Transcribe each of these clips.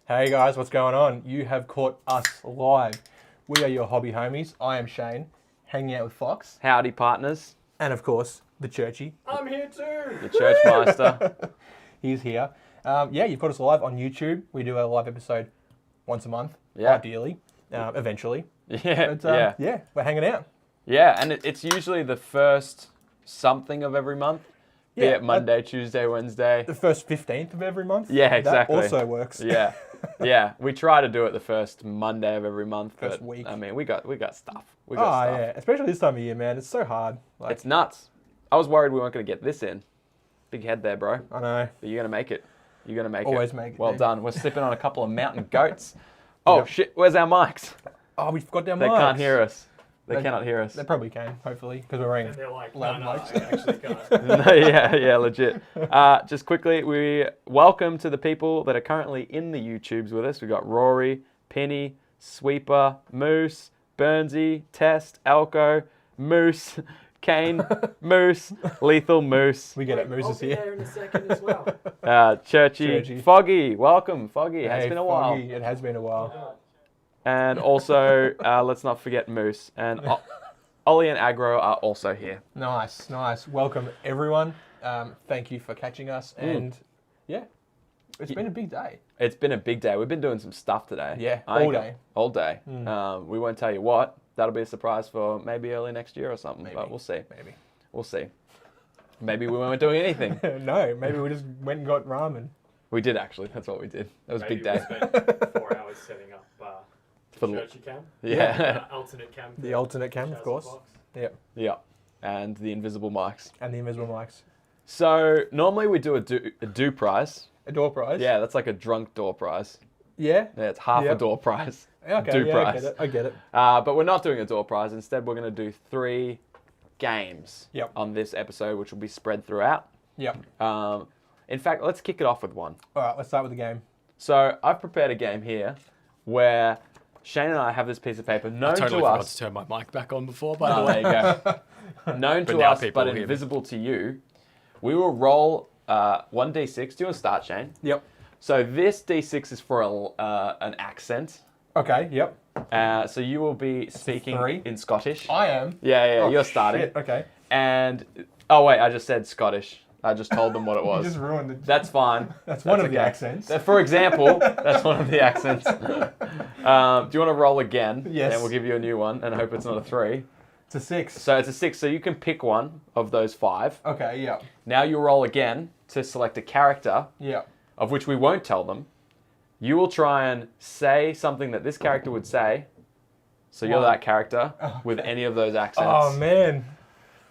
Hey guys, what's going on? You have caught us live. We are your hobby homies. I am Shane, hanging out with Fox. Howdy, partners. And of course, the Churchy. I'm here too. The Churchmeister. He's here. You've got us live on YouTube. We do a live episode once a month, Yeah. ideally, eventually. Yeah, But, yeah. we're hanging out. Yeah, and it's usually the first something of every month. Be Yeah, it Monday, Tuesday, Wednesday. The first 15th of every month. Yeah, exactly. That also works. Yeah, yeah. We try to do it the first Monday of every month. First but, week. I mean, we got stuff. We got stuff. Yeah, especially this time of year, man. It's so hard. Like, It's nuts. I was worried we weren't going to get this in. Big head there, bro. I know. But you're going to make it. You're going to make Always it. make it, Well dude. done. We're sipping on a couple of mountain goats. Oh, Yep. shit. Where's our mics? Oh, we forgot down They mics. can't hear us. They They- cannot hear us. They probably can, hopefully, because we're wearing And they're like, loud no, mics. I actually can't. No, yeah, legit. Just quickly, we welcome to the people that are currently in the YouTubes with us. We've got Rory, Penny, Sweeper, Moose, Burnsy, Test, Elko, Moose, Kane, Moose, Lethal Moose, We get it. Moose I'll is be here. there in a second as well. Churchy, Churchy. Foggy. Welcome, Foggy. It's Hey, been a while. Foggy, it has been a while. And also, let's not forget Moose. And Ollie and Agro are also here. Nice, nice. Welcome, everyone. Thank you for catching us. And yeah, it's been a big day. It's been a big day. We've been doing some stuff today. Yeah, I all think- day. All day. We won't tell you what. That'll be a surprise for maybe early next year or something. Maybe. But we'll see. Maybe. We'll see. Maybe we weren't doing anything. No, maybe we just went and got ramen. We did actually. That's what we did. That was a big Maybe day. We spent 4 hours setting up For the the- Churchy cam. Yeah. Alternate cam. The alternate cam, of Chazzy course. box. Yep. Yeah. And the invisible mics. And the invisible mics. So normally we do a do prize. A door prize. Yeah, that's like a drunk door prize. Yeah. Yeah, it's half a Yep. door prize. Okay. Do yeah, prize. I get it. But we're not doing a door prize. Instead, we're going to do 3 games Yep. on this episode, which will be spread throughout. Yep. In fact, let's kick it off with one. All right. Let's start with the game. So I've prepared a game here where Shane and I have this piece of paper known Totally to forgot us. to turn my mic back on before, by the Oh, way. there you go. Known But to now us, people but will hear me. invisible to you. We will roll 1d6. Do you want to start, Shane? Yep. So this d6 is for an accent. Okay. Yep. So you will be speaking 3. in Scottish. I am. Yeah, Oh, you're starting. shit, okay. And oh wait, I just said Scottish. I just told them what it You was. just ruined it. That's fine. That's one of the okay. accents. For example, that's one of the accents. Do you want to roll again? Yes. And we'll give you a new one and hope it's not a 3. It's a 6. So it's a 6, so you can pick one of those 5. Okay. Yep. Now you roll again to select a character, Yep. of which we won't tell them. You will try and say something that this character would say. So you're Wow. that character with any of those accents. Oh man.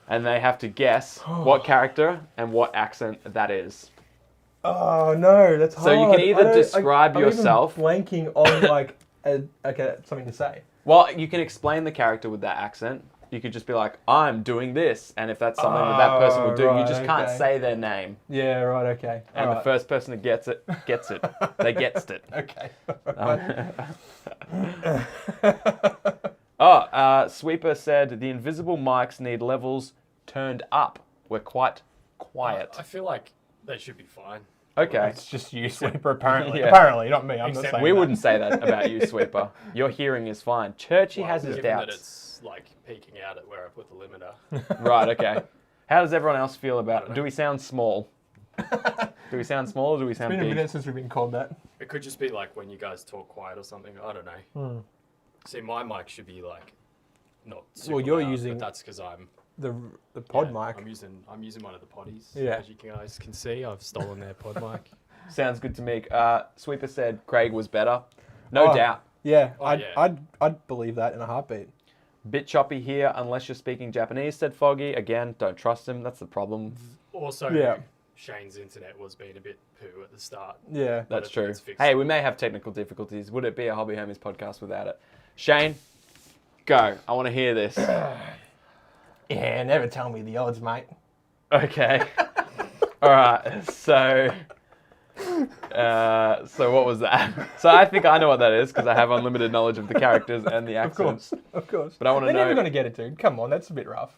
And they have to guess what character and what accent that is. Oh no, that's hard. So you can either I don't- describe I'm even yourself- blanking on like something to say. Well, you can explain the character with that accent. You could just be like, I'm doing this. And if that's something that that person would do, you right, just can't okay. say their name. Yeah. Right. Okay. And the Alright. first person that gets it. They gets it. Okay. Sweeper said the invisible mics need levels turned up. We're quite quiet. I feel like they should be fine. Okay. It's just you, Sweeper. Apparently. Yeah. Apparently, not me. I'm not Except saying We that. wouldn't say that about you, Sweeper. Your hearing is fine. Churchy has his Given that doubts. it's like peeking out at where I put the limiter. Right, okay. How does everyone else feel about it? Do we sound small? Do we sound small or do we It's sound been a big? minute since we've been called that. It could just be like when you guys talk quiet or something. I don't know. See, my mic should be like not super Well, you're loud, using- but that's because I'm The pod yeah, mic. I'm using one of the potties. Yeah. As you guys can see, I've stolen their pod mic. Sounds good to me. Sweeper said Craig was better. No Oh, doubt. Yeah, Oh, I'd, yeah. I'd believe that in a heartbeat. Bit choppy here unless you're speaking Japanese, said Foggy. Again, don't trust him. That's the problem. Also, Yeah. Shane's internet was being a bit poo at the start. Yeah. That's I think true. it's fixed. Hey, we may have technical difficulties. Would it be a Hobby Homies podcast without it? Shane, go. I want to hear this. Yeah, never tell me the odds, mate. Okay. All right. So what was that? So I think I know what that is because I have unlimited knowledge of the characters and the Of accents. course, of course. But I want to They're know. never going to get it, dude. Come on, that's a bit rough.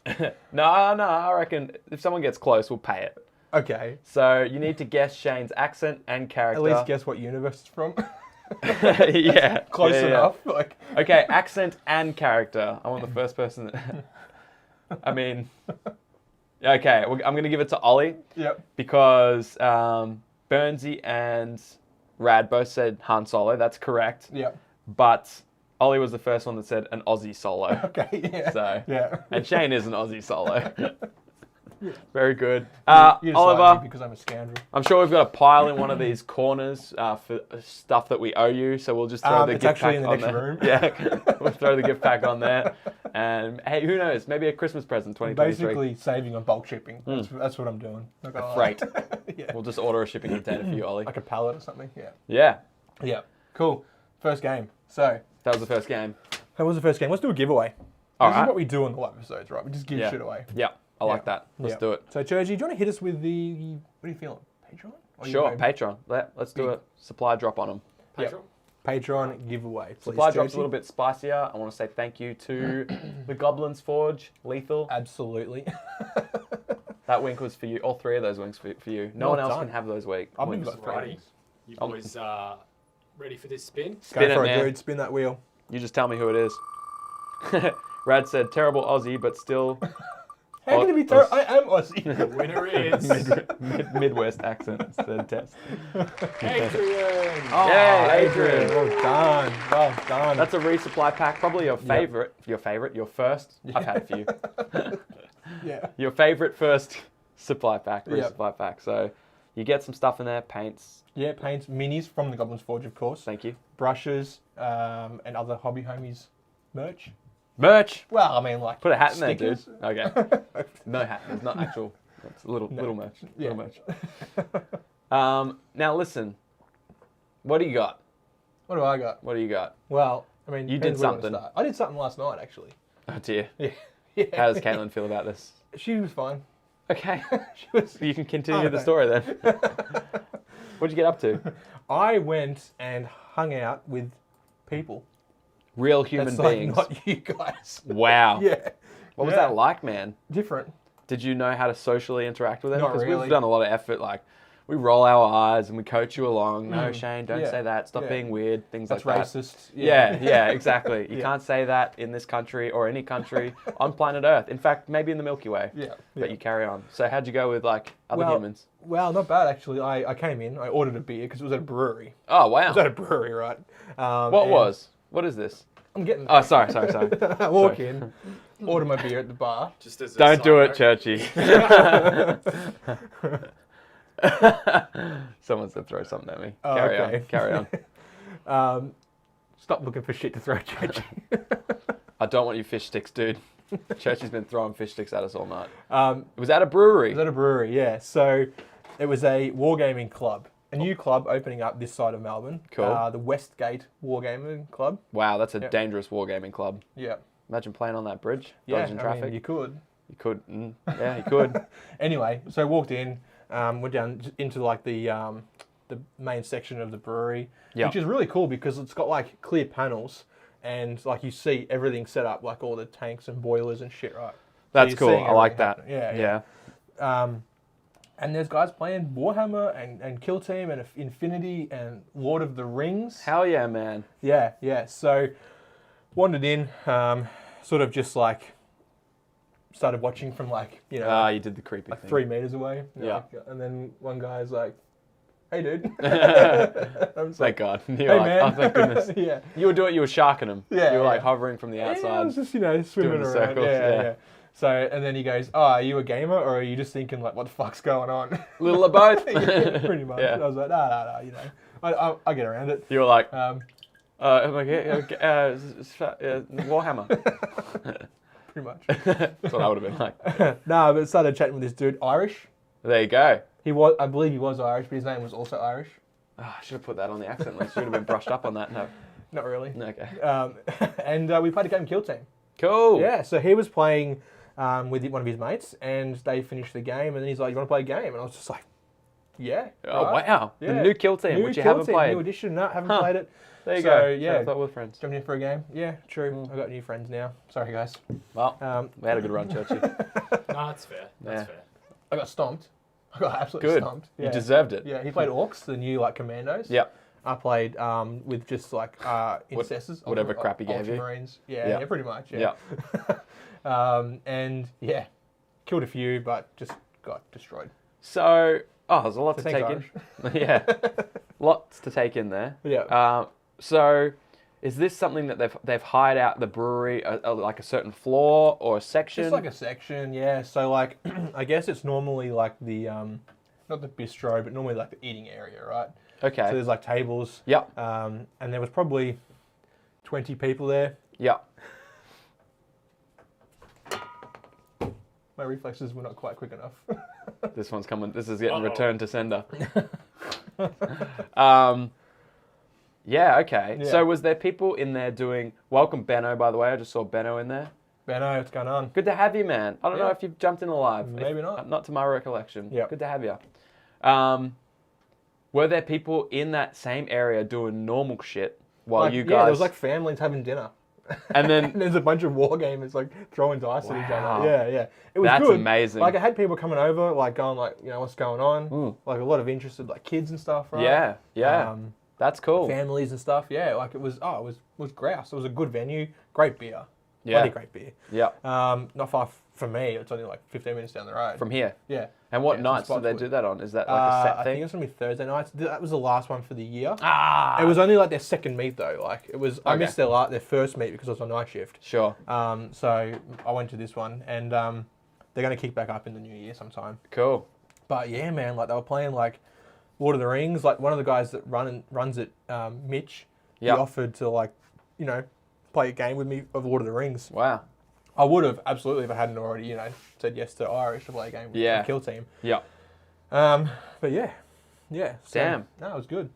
No, I reckon if someone gets close, we'll pay it. Okay, So you need to guess Shane's accent and character. at least guess what universe it's from. Yeah. Close yeah, yeah. enough. Like, Okay, accent and character. I want the first person that... I mean... Okay, I'm going to give it to Ollie yep. because Burnsy and Rad both said Han Solo. That's correct. Yep. But Ollie was the first one that said an Aussie Solo. Okay, yeah. So, yeah. and Shane is an Aussie Solo. Very good. You decided Oliver, me because I'm a scoundrel. I'm sure we've got a pile in one of these corners for stuff that we owe you, so we'll just throw the It's gift actually pack in the on next there. room. Yeah, we'll throw the gift pack on there. And hey, who knows? Maybe a Christmas present, 2023. Basically saving on bulk shipping. That's what I'm doing. Not gonna lie. Freight. Yeah. We'll just order a shipping container for you, Ollie. Like a pallet or something. Yeah. Yeah, Yeah. Cool. First game. So, that was the first game. that was the first game. Let's do a giveaway. All This right. is what we do on the live episodes, right? We just give Yeah. shit away. Yeah, I like that. Let's Yeah. do it. So, Churchy, do you want to hit us with the... What are you feeling? Patreon? Or you Sure, go Patreon. Let's do a supply drop on them. Yep. Patreon? Patreon giveaway. Please, Supply drop's a Churchy. little bit spicier. I want to say thank you to the Goblin's Forge, Lethal. Absolutely. That wink was for you. All three of those winks for you. No Well one else done. can have those winks. I've even got Righty. three. You boys ready for this spin? Spin Go it, for man. it, dude. Spin that wheel. You just tell me who it is. Rad said, terrible Aussie, but still How can it be terrible? I am Aussie. The winner is Midwest accent instead of test. Adrian. Oh, Yay, Adrian. Well done. Well done. That's a resupply pack. Probably your favorite. Your first. I've had a few. yeah. Your favorite first supply pack, Yep. resupply pack. So you get some stuff in there, paints. Yeah, paints, minis from the Goblin's Forge, of course. Thank you. Brushes, and other hobby homies merch. Merch. Well, I mean, like Put a hat in there, stickers. dude. Okay. No hat. It's not actual. It's little merch. Yeah. Little merch. Now listen. What do you got? What do I got? What do you got? Well, I mean, You depends did where you wanna something. start. I did something last night, actually. Oh dear. Yeah. yeah. How does Caitlin feel about this? She was fine. Okay. She was. You can continue Oh, the no. story then. What'd you get up to? I went and hung out with people. Real human That's beings. like not you guys. Wow. Yeah. What was Yeah. that like, man? Different. Did you know how to socially interact with them? Not Because really. we've done a lot of effort. Like, we roll our eyes and we coach you along. No, Shane, don't Yeah. say that. Stop Yeah. being weird. Things That's like that. racist. Yeah, exactly. You Yeah. can't say that in this country or any country on planet Earth. In fact, maybe in the Milky Way. Yeah. But you carry on. So how'd you go with like other humans? Well, not bad actually. I came in, I ordered a beer because it was at a brewery. Oh It wow. was at a brewery, right? What and was? What is this? I'm getting. Oh, sorry. I walk in, order my beer at the bar. Just as a Don't side do it, note, Churchy. Someone said throw something at me. Oh, Carry okay. on. Carry on. Stop looking for shit to throw at Churchy. I don't want you fish sticks, dude. Churchy's been throwing fish sticks at us all night. It It was at a brewery. was at a brewery, yeah. So it was a wargaming club. A new club opening up this side of Melbourne. Cool. The Westgate Wargaming Club. Wow, that's a Yep. dangerous wargaming club. Yeah. Imagine playing on that bridge, Yeah, dodging traffic. I mean, you could. You could. Yeah, you could. Anyway, so walked in, went down into like the main section of the brewery, Yeah. which is really cool because it's got like clear panels and like you see everything set up, like all the tanks and boilers and shit, right? So That's you're cool. seeing I like everything that. happen. Yeah. And there's guys playing Warhammer and Kill Team and Infinity and Lord of the Rings. Hell yeah, man. Yeah. So wandered in, sort of just like started watching from like, you know, Ah, you did the creepy like thing. 3 meters away. you know, Yeah. like, and then one guy's like, "Hey, dude." I'm just Thank like, God. You're "Hey, like, man." oh, thank goodness. yeah. You were sharking him. Yeah, You were like yeah. hovering from the Yeah, I outside. was just, swimming the around. circles, yeah. So, and then he goes, "Oh, are you a gamer or are you just thinking like, what the fuck's going on?" Little of both. Yeah, pretty much. Yeah. I was like, no, I get around it. You were like, Um, Warhammer. pretty much. That's what I would have been like. No, but started chatting with this dude, Irish. There you go. I believe he was Irish, but his name was also Irish. Oh, I should have put that on the accent list. Should have been brushed up on that. No. Not really. Okay. And we played a game Kill Team. Cool. Yeah, so he was playing with one of his mates, and they finished the game, and then he's like, "You want to play a game?" And I was just like, "Yeah." Oh, right." wow. Yeah. The new Kill Team, New which you Kill haven't Team, played. New edition, no, haven't Huh. played it. There you So, go. yeah. I thought we were friends. Jumped in for a game. Yeah, true. I got new friends now. Sorry, guys. Well, we had a good run, Churchy. No, that's fair. That's Yeah. fair. I got stomped. I got absolutely Good. stomped. You deserved it. Yeah, he played Orcs, the new like commandos. Yep. I played with just like incestors. whatever crap he gave you. Ultramarines. Yeah, pretty much. Yeah. And yeah, killed a few, but just got destroyed. So, there's a lot to take in. Irish. Yeah, lots to take in there. Yeah. So, is this something that they've hired out the brewery, like a certain floor or a section? Just like a section, yeah. So like, I guess it's normally like the not the bistro, but normally like the eating area, right? Okay. So there's like tables. Yep. And there was probably 20 people there. Yep. My reflexes were not quite quick enough. This one's coming. This is getting returned to sender. Yeah, okay. Yeah. So was there people in there doing... Welcome, Benno, by the way. I just saw Benno in there. Benno, what's going on? Good to have you, man. I don't know if you've jumped in alive. Maybe not. Not to my recollection. Yeah. Good to have you. Were there people in that same area doing normal shit while you guys... Yeah, there was like families having dinner. And then... and there's a bunch of war gamers like throwing dice at each Wow. other. Yeah. It was That's good. amazing. Like I had people coming over, like going like, what's going on? Like a lot of interested like kids and stuff, right? Yeah. That's cool. Families and stuff. Yeah, like it was grouse. It was a good venue, great beer. Yeah. Bloody great beer. Yeah. Not far from me. It's only like 15 minutes down the road. From here. Yeah. And what Yeah, nights do some they spots do that on? Is that like a set I thing? think it's gonna be Thursday nights. That was the last one for the year. Ah. It was only like their second meet though. Like it was. I Okay. missed their first meet because I was on night shift. Sure. So I went to this one, and they're gonna kick back up in the new year sometime. Cool. But yeah, man, like they were playing like Lord of the Rings. Like one of the guys that runs it, Mitch. Yep. He offered to like, play a game with me of Lord of the Rings. Wow. I would have absolutely if I hadn't already, said yes to Irish to play a game with the Kill Team. Yeah. But yeah. So, Damn. No, it was good.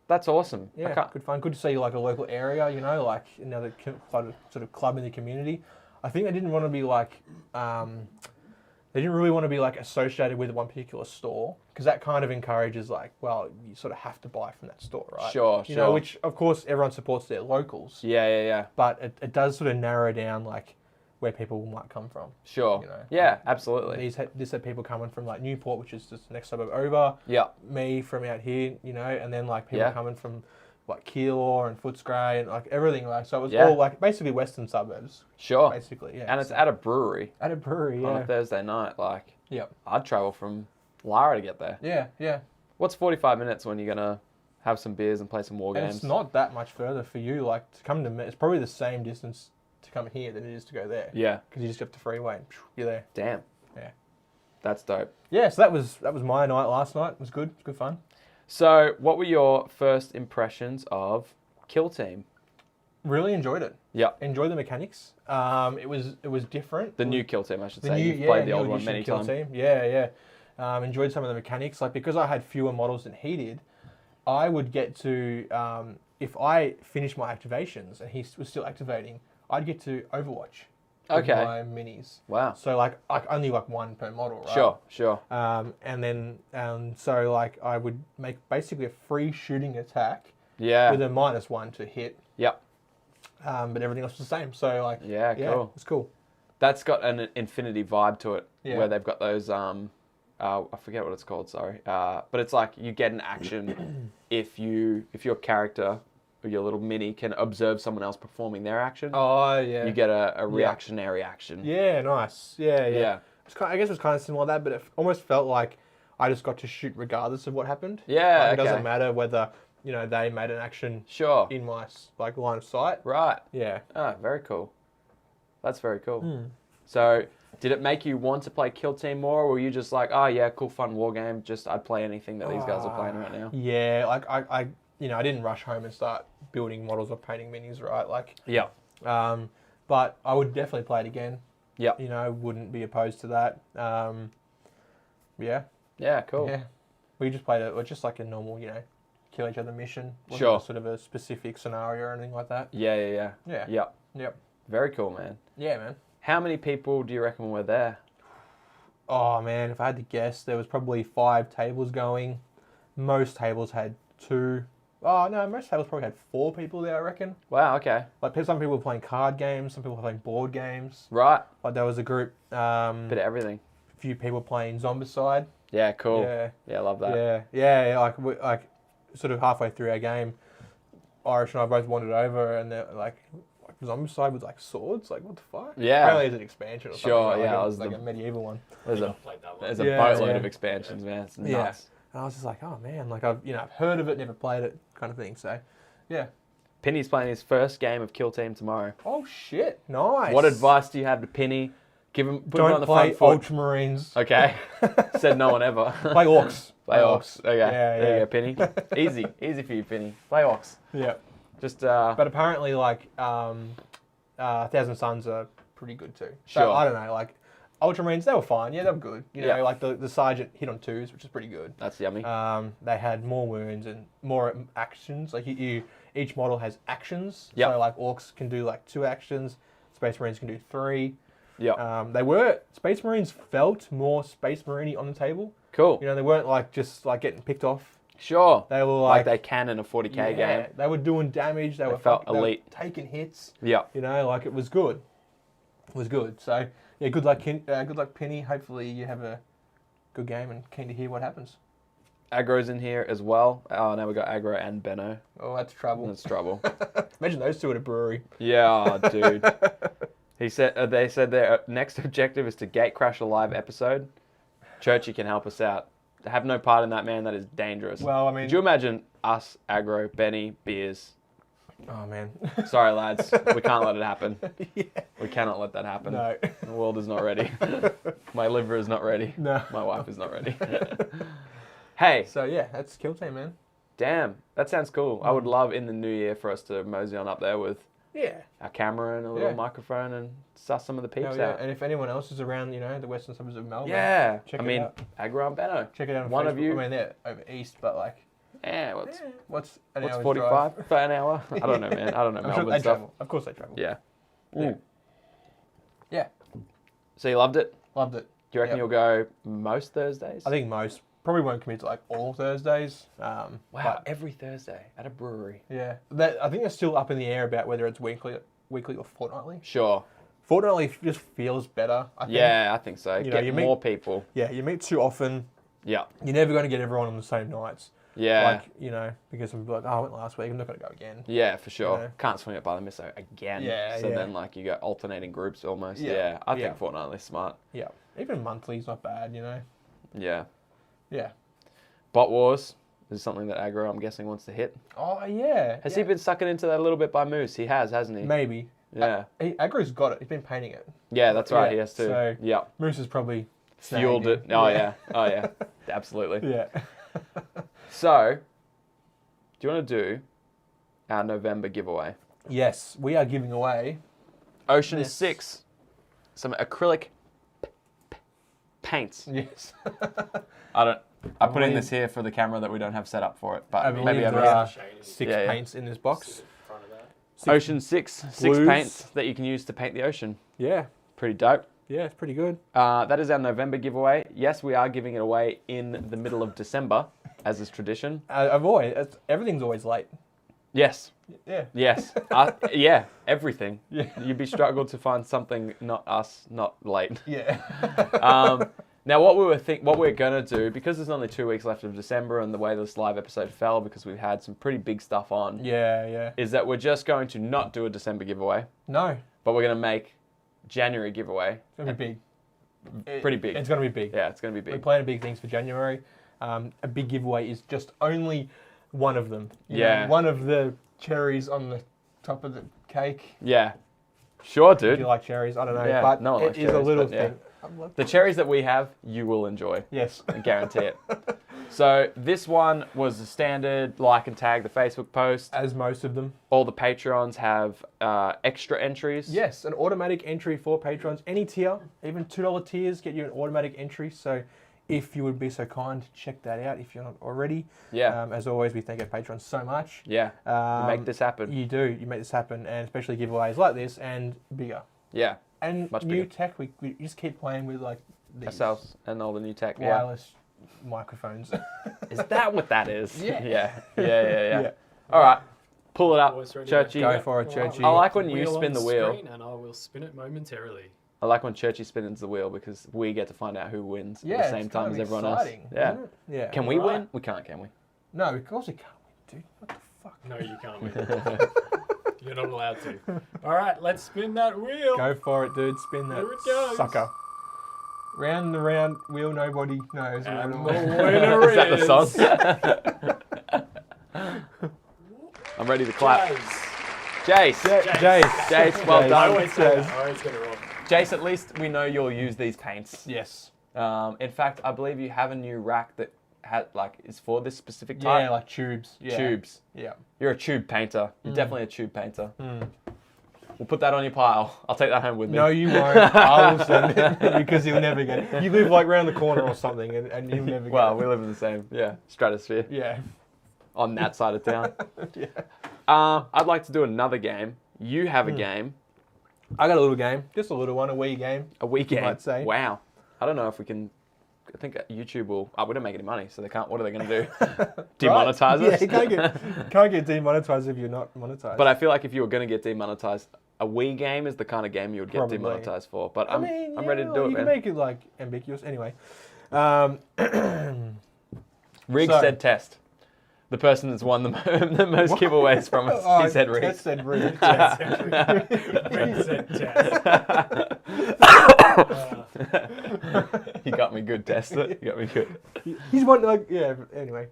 That's awesome. Yeah, good fun. Good to see like a local area, like another sort of club in the community. I think they didn't want to be like, they didn't really want to be like associated with one particular store because that kind of encourages like, well, you sort of have to buy from that store, right? Sure. You know, which of course everyone supports their locals. Yeah. But it does sort of narrow down like where people might come from. Sure. Yeah, absolutely. This had people coming from like Newport, which is just the next suburb over. Yeah. Me from out here, and then like people coming from like Keilor and Footscray and like everything like so it was all like basically western suburbs. Sure. Basically, yeah. And it's at a brewery. At a brewery, on a Thursday night, like. Yep. I'd travel from Lara to get there. Yeah. What's 45 minutes when you're gonna have some beers and play some war games? It's not that much further for you. Like to come to me, it's probably the same distance to come here than it is to go there. Yeah. Because you just get the freeway and you're there. Damn. Yeah. That's dope. Yeah. So that was my night last night. It was good. It was good fun. So, what were your first impressions of Kill Team? Really enjoyed it. Yeah. Enjoyed the mechanics. It was different. The new Kill Team, I should say. You've played the old one many times. Yeah. Enjoyed some of the mechanics. Like because I had fewer models than he did, I would get to if I finished my activations and he was still activating, I'd get to Overwatch. With my minis. Wow. So like only like one per model, right? Sure. And then so like I would make basically a free shooting attack. Yeah. With a -1 to hit. Yep. But everything else was the same. So like cool. It's cool. That's got an Infinity vibe to it, Yeah. where they've got those I forget what it's called. Sorry, but it's like you get an action if your character or your little mini can observe someone else performing their action. Oh yeah. You get a reactionary action. Yeah, nice. Yeah. It's I guess it was kind of similar to that, but it almost felt like I just got to shoot regardless of what happened. Yeah, Like, it doesn't matter whether they made an action Sure. in my like line of sight. Right. Yeah. Ah, very cool. That's very cool. So, did it make you want to play Kill Team more, or were you just like, oh yeah, cool, fun war game? Just I'd play anything that these guys are playing right now. Yeah, like I I didn't rush home and start building models or painting minis, right? Like. Yeah. But I would definitely play it again. Yeah. Wouldn't be opposed to that. Yeah. Yeah. Cool. Yeah. We just played it, or just like a normal, kill each other mission. Sure. Sort of a specific scenario or anything like that. Yeah. Yeah. Yep. Very cool, man. Yeah, man. How many people do you reckon were there? Oh, man, if I had to guess, there was probably 5 tables going. Most tables had 2. Oh, no, most tables probably had 4 people there, I reckon. Wow, okay. Like, some people were playing card games, some people were playing board games. Right. Like, there was a group, Bit of everything. a few people playing Zombicide. Yeah, cool. Yeah. Yeah, I love that. Yeah, sort of halfway through our game, Irish and I both wandered over, and they're like Zombicide with like swords. Like, what the fuck? Yeah. Apparently, it's an expansion or something. Sure, like yeah, a, it was like the- a medieval one. There's a I've played that one. there's a Yeah, boatload yeah. of expansions, man. It's Yeah. nuts. And I was just like, oh man, like I've heard of it, never played it, kind of thing. So, yeah. Penny's playing his first game of Kill Team tomorrow. Oh shit, nice. What advice do you have to Penny? Put him Don't on the play front foot. Ultramarines. Okay. Said no one ever. Play Orcs. Play Orcs. Okay. Yeah, there yeah. you go, Penny. Easy for you, Penny. Play Orcs. Yeah. Just But apparently, like, Thousand Suns are pretty good too. So, Sure. I don't know, like, Ultramarines, they were fine. Yeah, they were good. You know, Yeah. like the Sergeant hit on 2s, which is pretty good. that's yummy. They had more wounds and more actions. Like, each model has actions. Yep. So, like, Orcs can do, like, 2 actions. Space Marines can do 3. Yeah. Space Marines felt more Space Marine-y on the table. Cool. You know, they weren't, like, just, like, getting picked off. Sure. They were, Like like they can in a 40k game. They were doing damage. They were felt they were elite. taking hits. Yeah. You know, like it was good. It was good. So yeah, good luck, Penny. Hopefully you have a good game, and keen to hear what happens. Aggro's in here as well. Oh, now we got Aggro and Benno. Oh, that's trouble. That's trouble. Imagine those two at a brewery. Yeah, dude. They said their next objective is to gate crash a live episode. Churchy can help us out. Have no part in that, man. That is dangerous. Well, I mean, Could you imagine us, Aggro, Benny, beers? oh man, Sorry, lads. We can't let it happen. yeah. We cannot let that happen. No, The world is not ready. My liver is not ready. no. My wife is not ready. Hey, So yeah, that's Kill Team, man. damn. That sounds cool. I would love in the new year for us to mosey on up there with Yeah. our camera and a little Yeah. microphone and suss some of the peeps Hell yeah. out. And if anyone else is around, you know, the western suburbs of Melbourne, Yeah. check I it mean, out. Aggro and Benno. Check it out on One of Facebook. you. I mean, they're over east, but like, Yeah, what's what's an what's hour's 45 drive? for an hour? I don't know, man. I don't know I'm sure Melbourne they stuff. travel. Of course they travel. Yeah. Yeah. Ooh. Yeah. So you loved it? Loved it. Do you reckon Yep. you'll go most Thursdays? I think most probably won't commit to like all Thursdays. Wow, But every Thursday at a brewery. yeah, I think they're still up in the air about whether it's weekly or fortnightly. Sure. Fortnightly just feels better. I think. Yeah, I think so. You know, Get you meet- more people. Yeah, you meet too often. Yeah. You're never going to get everyone on the same nights. Yeah. Like, you know, because some people are like, oh, I went last week, I'm not going to go again. Yeah, for sure. know. Can't swing it by the misso again. Yeah, So yeah. then, like, you go alternating groups almost. Yeah, Yeah. I yeah. think fortnightly's smart. Yeah. Even monthly's not bad, you know. Yeah. Yeah. Bot Wars is something that Aggro, I'm guessing, wants to hit. Oh, yeah. Has yeah. he been sucking into that a little bit by Moose? He has, hasn't he? Maybe. Yeah. Aggro's got it. He's been painting it. Yeah, that's right. Yeah, He has to. so- Yeah. Moose has probably Fueled snagged it. him. Oh, yeah. Oh, yeah. Absolutely. Yeah. So, do you want to do our November giveaway? Yes, we are giving away. Ocean Yes. 6. Some acrylic paints. Yes. I put in believe- this here for the camera that we don't have set up for it, but I believe maybe there over here. are Shading 6 Yeah, yeah. paints in this box. in front of that. Six- Ocean 6. 6 blues. paints that you can use to paint the ocean. Yeah. Pretty dope. Yeah, it's pretty good. That is our November giveaway. Yes, we are giving it away in the middle of December, as is tradition. Everything's always late. Yes. Yeah. Yes. Yeah. Everything. Yeah. You'd be struggled to find something not us, not late. Yeah. Now, what we're gonna do, because there's only 2 weeks left of December, and the way this live episode fell, because we've had some pretty big stuff on, yeah. is that we're just going to not do a December giveaway, No, but we're gonna make January giveaway it's gonna be big. pretty big. It's gonna be big. Yeah, it's gonna be We're big. planning big things for January. A big giveaway is just only one of them. You Yeah. know, one of the cherries on the top of the cake. Yeah. Sure, If you dude. like cherries, I don't know, Yeah, but no one it likes is a cherries, little but yeah. thing. I love The cherries that we have, you will enjoy. Yes. I guarantee it. So this one was a standard like and tag the Facebook post. As most of them. All the Patreons have extra entries. Yes, an automatic entry for patrons. Any tier, even $2 tiers, get you an automatic entry. So if you would be so kind, check that out if you're not already. Yeah. As always, we thank our patrons so much. Yeah. You make this happen. You do. You make this happen, and especially giveaways like this and bigger. Yeah. And Much new bigger. tech, we just keep playing with like these Ourselves and all the new tech. Yeah. wireless microphones. Is that what that is? Yeah. Yeah. Yeah. All right. Pull it up, Always ready. Churchy. Go for it, Alright, Churchy. I like when the you wheel spin on the wheel. screen, and I will spin it momentarily. I like when Churchy spins the wheel because we get to find out who wins Yeah, at the it's same kind time of as everyone exciting, else. Yeah. isn't it? Yeah. Can we Alright. win? We can't, can we? No, of course we can't dude. What the fuck? No, you can't win. You're not allowed to. All right, let's spin that wheel. Go for it, dude. Spin that Here it goes. sucker. Round and round, wheel nobody knows. And the what it winner Is that the is- song? I'm ready to clap. Jace. Jace, well I done. always get it wrong. Jace, at least we know you'll use these paints. Yes. In fact, I believe you have a new rack that is for this specific type. Yeah, like tubes. Yeah. Tubes. Yeah. You're a tube painter. You're definitely a tube painter. We'll put that on your pile. I'll take that home with me. No, you won't. I will send it because you'll never get it. You live like round the corner or something, and you'll never get Well, it. we live in the same, stratosphere. Yeah. On that side of town. Yeah. I'd like to do another game. You have a game. I got a little game, just a little one, a wee game. A wee game. might say. Wow. I don't know if we can. I think YouTube will. We don't make any money, so they can't. What are they going to do? Demonetize us? Yeah, you can't get demonetized if you're not monetized. But I feel like if you were going to get demonetized, a Wii game is the kind of game you would get Probably. demonetized for. But I'm ready to do it, You man. can make it like ambiguous. Anyway. Rig So- said test. The person that's won the most giveaways from us. Oh, He said Rig. Tess said Rig. Rig said test. You got me good, test. You got me good. He's one like anyway.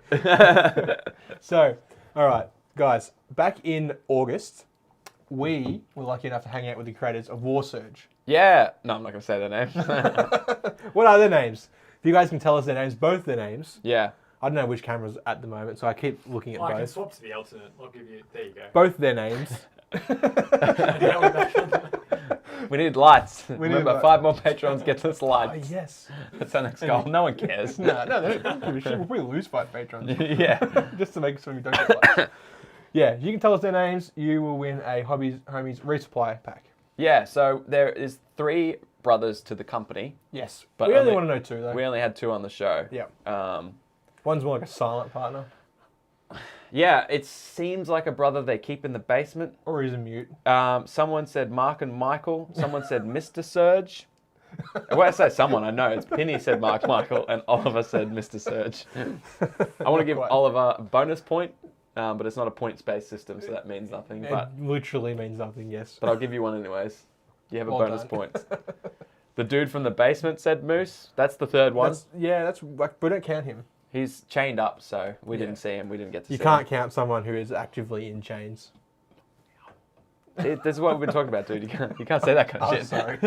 So, all right, guys. Back in August, we were lucky enough to hang out with the creators of War Surge. Yeah. No, I'm not going to say their names. What are their names? If you guys can tell us their names, both their names. Yeah. I don't know which camera's at the moment, so I keep looking at I can both. swap to the alternate. I'll give you. There you go. Both their names. Now we're back on the- We need lights. need Remember, lights. 5 more patrons get us Oh, lights. yes. That's our next goal. No one cares. No, they don't give a shit. We'll probably lose 5 patrons. Yeah. Just to make sure we don't get likes. Yeah, you can tell us their names. You will win a Homies resupply pack. Yeah, so there is 3 brothers to the company. Yes. But we only only- want to know 2, though. We only had 2 on the show. Yeah. Um, One's more like a silent partner. yeah, it seems like a brother they keep in the basement. Or he's a mute. Someone said Mark and Michael. Someone said Mr. Surge. When I say someone, I know. It's Penny said Mark Michael and Oliver said Mr. Surge. I want to give Quite. Oliver a bonus point, but it's not a points-based system, so that means nothing. But It literally means nothing, yes. I'll give you one anyways. You have a Well bonus done. point. The dude from the basement said Moose. That's the 3rd one. That's like, we don't count him. He's chained up, so we Yeah. didn't see him. We didn't get to You see can't count someone who is actively in chains. him. This is what we've been talking about, dude. You can't say that kind of Oh, shit. sorry.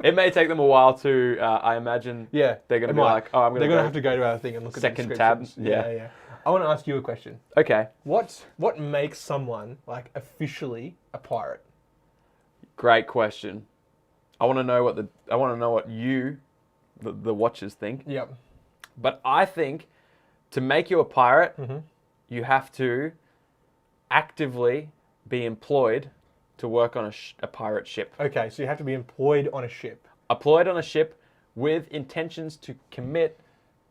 It may take them a while to, I imagine, Yeah. they're going to it be might. like, oh, I'm going They're to going to go. have to go to our thing and look Second at the tab, descriptions. yeah. I want to ask you a question. Okay, What makes someone like officially a pirate? great question. I want to know what you, the watchers, think. Yep. But I think to make you a pirate, Mm-hmm. you have to actively be employed to work on a pirate ship. Okay, so you have to be employed on a ship. Employed on a ship with intentions to commit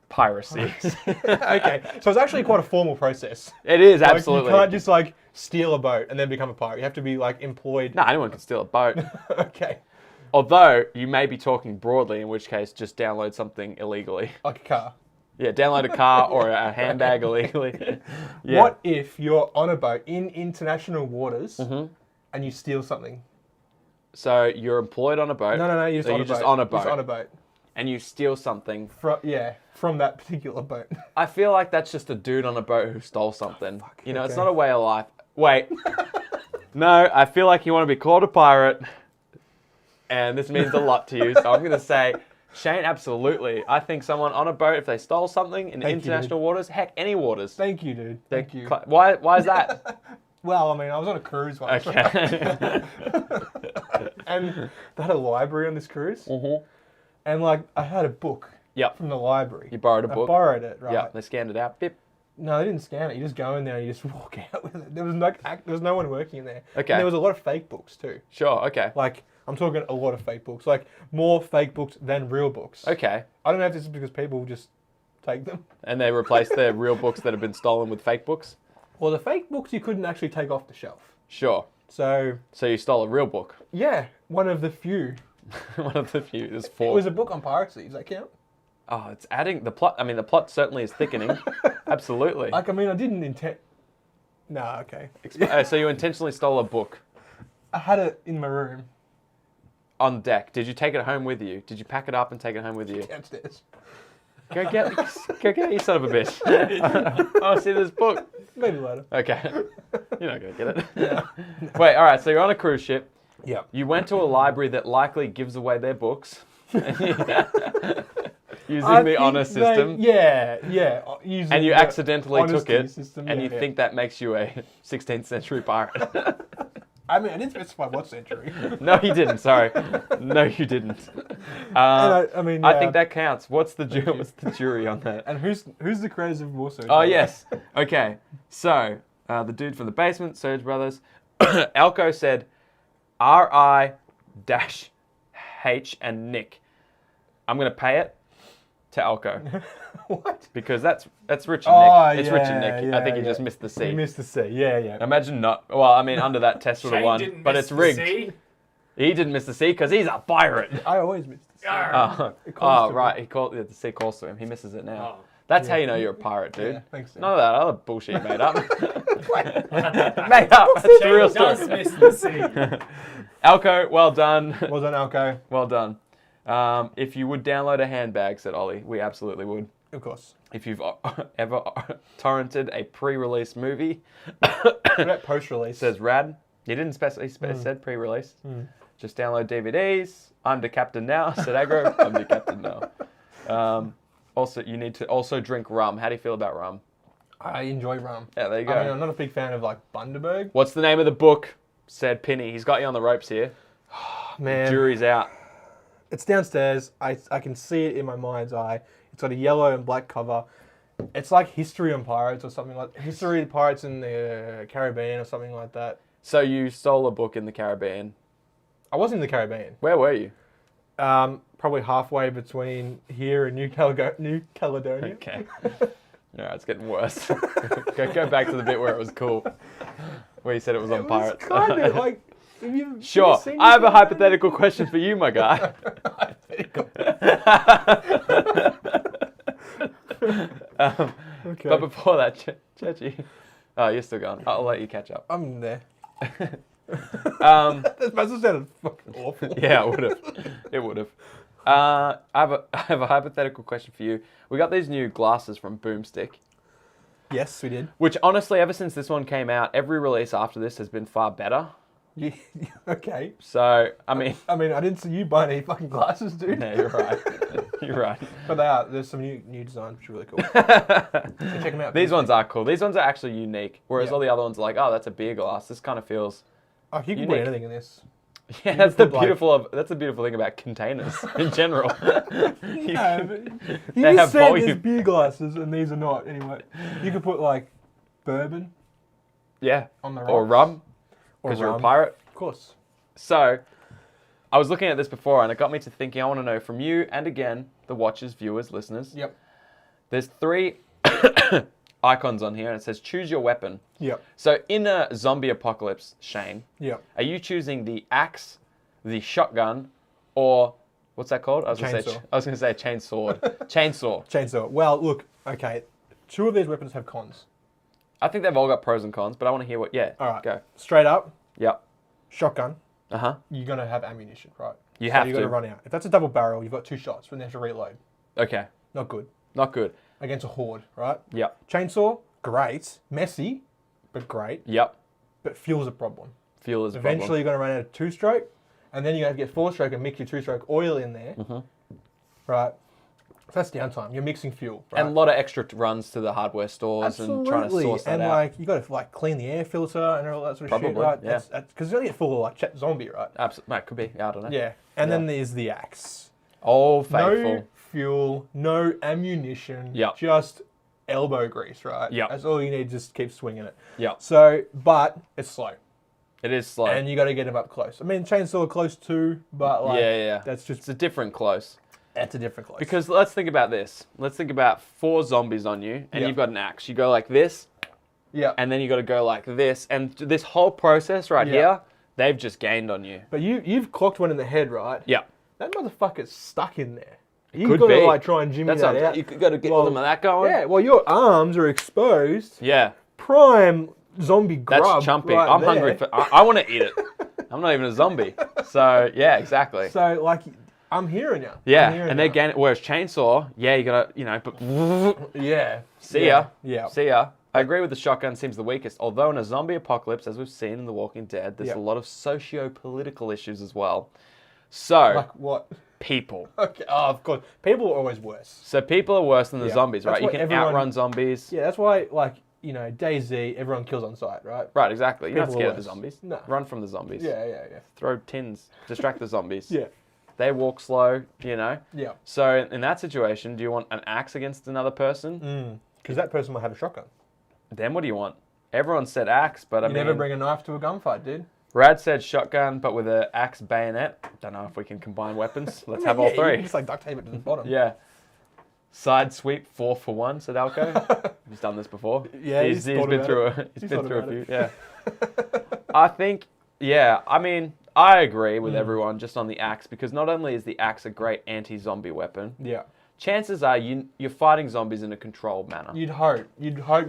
piracy. Okay, so it's actually quite a formal process. It is, Like, absolutely. you can't just like steal a boat and then become a pirate. You have to be like employed. No, anyone can steal a boat. Okay, Although, you may be talking broadly, in which case, just download something illegally. like a car. Yeah, download a car or a handbag illegally. Yeah. What if you're on a boat in international waters Mm-hmm. and you steal something? So, you're employed on a boat. No, you're just, So on, you're a just boat. on a You're just boat. on a boat. And you steal something. From that particular boat. I feel like that's just a dude on a boat who stole something. You know, it's okay. not a way of life. Wait. No, I feel like you want to be called a pirate. And this means a lot to you. So I'm going to say, Shane, absolutely. I think someone on a boat, if they stole something in Thank you, international waters, heck, any waters. Thank you, dude. Thank you. Why is that? Well, I mean, I was on a cruise once. Okay. And they had a library on this cruise. Mm-hmm. And like, I had a book Yep. from the library. You borrowed a book. I borrowed it, right? Yeah, they scanned it out. Bip. No, they didn't scan it. You just go in there and you just walk out with it. There was no one working in there. Okay. And there was a lot of fake books too. Sure, okay. Like, I'm talking a lot of fake books. Like, more fake books than real books. Okay. I don't know if this is because people just take them. And they replaced their real books that have been stolen with fake books? Well, the fake books you couldn't actually take off the shelf. Sure. So, So you stole a real book. yeah, one of the few. One of the few. There's It 4. was a book on piracy. Does that count? Oh, it's adding the plot. I mean, the plot certainly is thickening. Absolutely. Like, I mean, I didn't intend. No, okay. So you intentionally stole a book I had it in my room on deck. Did you take it home with you? Did you pack it up and take it home with you? downstairs. Go get you son of a bitch. I see this book. Maybe later. Okay. You're not going to get it. Yeah. Wait, all right. So you're on a cruise ship. Yeah. You went to a library that likely gives away their books. Using the honor system. Yeah. Using And you the accidentally took honesty it. system, And yeah, you yeah. think that makes you a 16th century pirate. I mean, I didn't specify what century. No, you didn't. Sorry. No, you didn't. I mean, I yeah. think that counts. What's the jury on that? And who's the creators of War Surge? Oh, yes. Okay. So, the dude from the basement, Surge Brothers, Elko said R-I-H and Nick. I'm going to pay it to Elko. What? Because that's Rich and Nick. Oh, It's yeah, Rich and Nick. I think yeah. he just missed the C. He missed the C. Yeah. Imagine not. Well, I mean, under that test would have Shane won. didn't But miss it's the rigged. C. He didn't miss the C because he's a pirate. I always miss the C. Arr. Oh, right. He called the C calls to him. He misses it now. Oh. That's how you know you're a pirate, dude. Yeah, thanks. Sam. None of that other bullshit you made up. Made up. That's the real Shane does story. miss the C. Alco, well done. Well done, Alco. Well done. If you would download a handbag, said Ollie, we absolutely would. Of course. If you've ever torrented a pre-release movie, What about post-release? says Rad. He didn't specify. He said pre-release. Just download DVDs. I'm the captain now. Said Agro. I'm the captain now. Also, you need to also drink rum. How do you feel about rum? I enjoy rum. Yeah, there you go. I mean, I'm not a big fan of like Bundaberg. What's the name of the book? Said Penny. He's got you on the ropes here. Man, Jury's out. it's downstairs. I can see it in my mind's eye. It's got a yellow and black cover. It's like History on Pirates or something like History of Pirates in the Caribbean or something like that. So you stole a book in the Caribbean. I was in the Caribbean. Where were you? Probably halfway between here and New Caledonia. Okay. All right, it's getting worse. go back to the bit where it was cool, where you said it was on Pirates. Kind of like. Sure. I have a hypothetical question for you, my guy. Okay. But before that, Churchy. Oh, you're still gone. I'll let you catch up. I'm there. That must have sounded fucking awful. Yeah, it would have. It would have. I have a hypothetical question for you. We got these new glasses from Boomstick, Yes, we did. which honestly, ever since this one came out, every release after this has been far better. Okay. So, I mean, I didn't see you buying any fucking glasses, dude. yeah, you're right. You're right. But they are. There's some new designs which are really cool. So check them out. These ones are cool. These ones are actually unique. Whereas Yeah. all the other ones are like, oh, that's a beer glass. This kind of feels. Oh, you can unique. put anything in this. Yeah, that's the put, like- that's the beautiful thing about containers in general. No, but you They just have said there's volume. beer glasses and these are not. Anyway, you could put like bourbon Yeah. on the Or rocks. rum, Or because you're a rum. pirate. Of course. So, I was looking at this before, and it got me to thinking. I want to know from you, and again, the watchers, viewers, listeners. Yep. There's 3 icons on here, and it says choose your weapon. Yep. So, in a zombie apocalypse, Shane, Yep. are you choosing the axe, the shotgun, or what's that called? I was going to say chainsword. Chainsaw. Chainsaw. Well, look. Okay. 2 of these weapons have cons. I think they've all got pros and cons, but I want to hear what. Yeah. All right. Go. Straight up, Yep. shotgun. Uh-huh. You're gonna have ammunition, right? You have You've got to to. run out. If that's a double barrel, you've got 2 shots, but then you have to reload. Okay. Not good. Not good. Against a horde, right? Yep. Chainsaw, great. Messy, but great. Yep. But fuel's a problem. Fuel is a Eventually, you're going to run out of 2-stroke, and then you're going to get 4-stroke and mix your 2-stroke oil in there. Mm-hmm. Right? So that's downtime. You're mixing fuel. Right? And a lot of extra runs to the hardware stores and trying to source that and out. like you got to like clean the air filter and all that sort of shit, Probably, right? yeah. Because you only get full of like zombie, right? Absolutely. Could be. I don't know. Yeah. And then Yeah. there's the axe. Oh, faithful. No fuel, no ammunition. Yep. Just elbow grease, right? Yep. That's all you need. Just keep swinging it. Yep. So, but it's slow, It is slow. and you got to get them up close. I mean, chainsaw close too, but like yeah. that's It's just a different close. that's a different close. Because let's think about this. Let's think about 4 zombies on you, and Yeah. you've got an axe. You go like this, yeah, and then you got to go like this, and this whole process right Yeah. here, they've just gained on you. but you've clocked one in the head, right? Yeah. That motherfucker's stuck in there. You've got to like try and jimmy That's that not, out. you got to get Well, some of that going. Yeah, well, your arms are exposed. Yeah. Prime zombie grub. That's chumpy. right I'm there. hungry for. I want to eat it. I'm not even a zombie. So yeah, exactly. So like, I'm hearing you. Yeah, I'm hearing and ya. they're gaining. Whereas chainsaw, yeah, you gotta, but Yeah. see yeah. ya. Yeah. See ya. I agree with the shotgun seems the weakest. Although in a zombie apocalypse, as we've seen in The Walking Dead, there's Yeah. a lot of socio-political issues as well. So Like what? people. Okay. Oh, of course. People are always worse. So people are worse than the Yeah. zombies, That's right? You why can everyone- outrun zombies. Yeah, that's why, like, DayZ, everyone kills on sight, right? Right, exactly. You're not People are scared of the worse. zombies. No. Run from the zombies. Yeah. Throw tins. Distract the zombies. Yeah. They walk slow, Yeah. So in that situation, do you want an axe against another person? Because that person might have a shotgun. Then what do you want? Everyone said axe, but I You mean... never bring a knife to a gunfight, dude. Rad said shotgun, but with an axe bayonet. Don't know if we can combine weapons. Let's have all You three. can just like duct tape it to the bottom. Yeah. Side sweep 4 for 1, said Alco. He's done this before. Yeah, he's thought been about through it. he's He's been thought through a about few. it. Yeah. I think, I mean, I agree with everyone just on the axe because not only is the axe a great anti-zombie weapon, Yeah. chances are you're fighting zombies in a controlled manner. You'd hope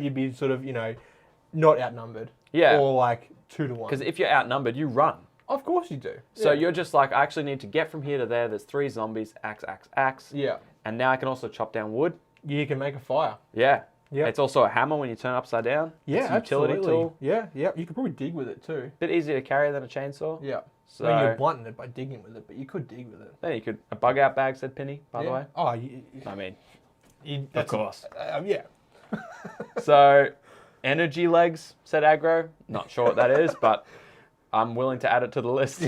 you'd be sort of, not outnumbered. Yeah. Or like 2 to 1. Because if you're outnumbered, you run. Of course you do. So Yeah. you're just like, I actually need to get from here to there. There's 3 zombies, axe, axe, axe. Yeah. And now I can also chop down wood. You can make a fire. Yeah. Yep. It's also a hammer when you turn upside down. Yeah, It's a utility absolutely. tool. Yeah. You could probably dig with it too. Bit easier to carry than a chainsaw. Yeah. So I mean, you're blunting it by digging with it, but you could dig with it. then you could a bug out bag, said Penny, by the way. Oh, I mean, that's course. Yeah. so energy legs, said Aggro. Not sure what that is, but I'm willing to add it to the list.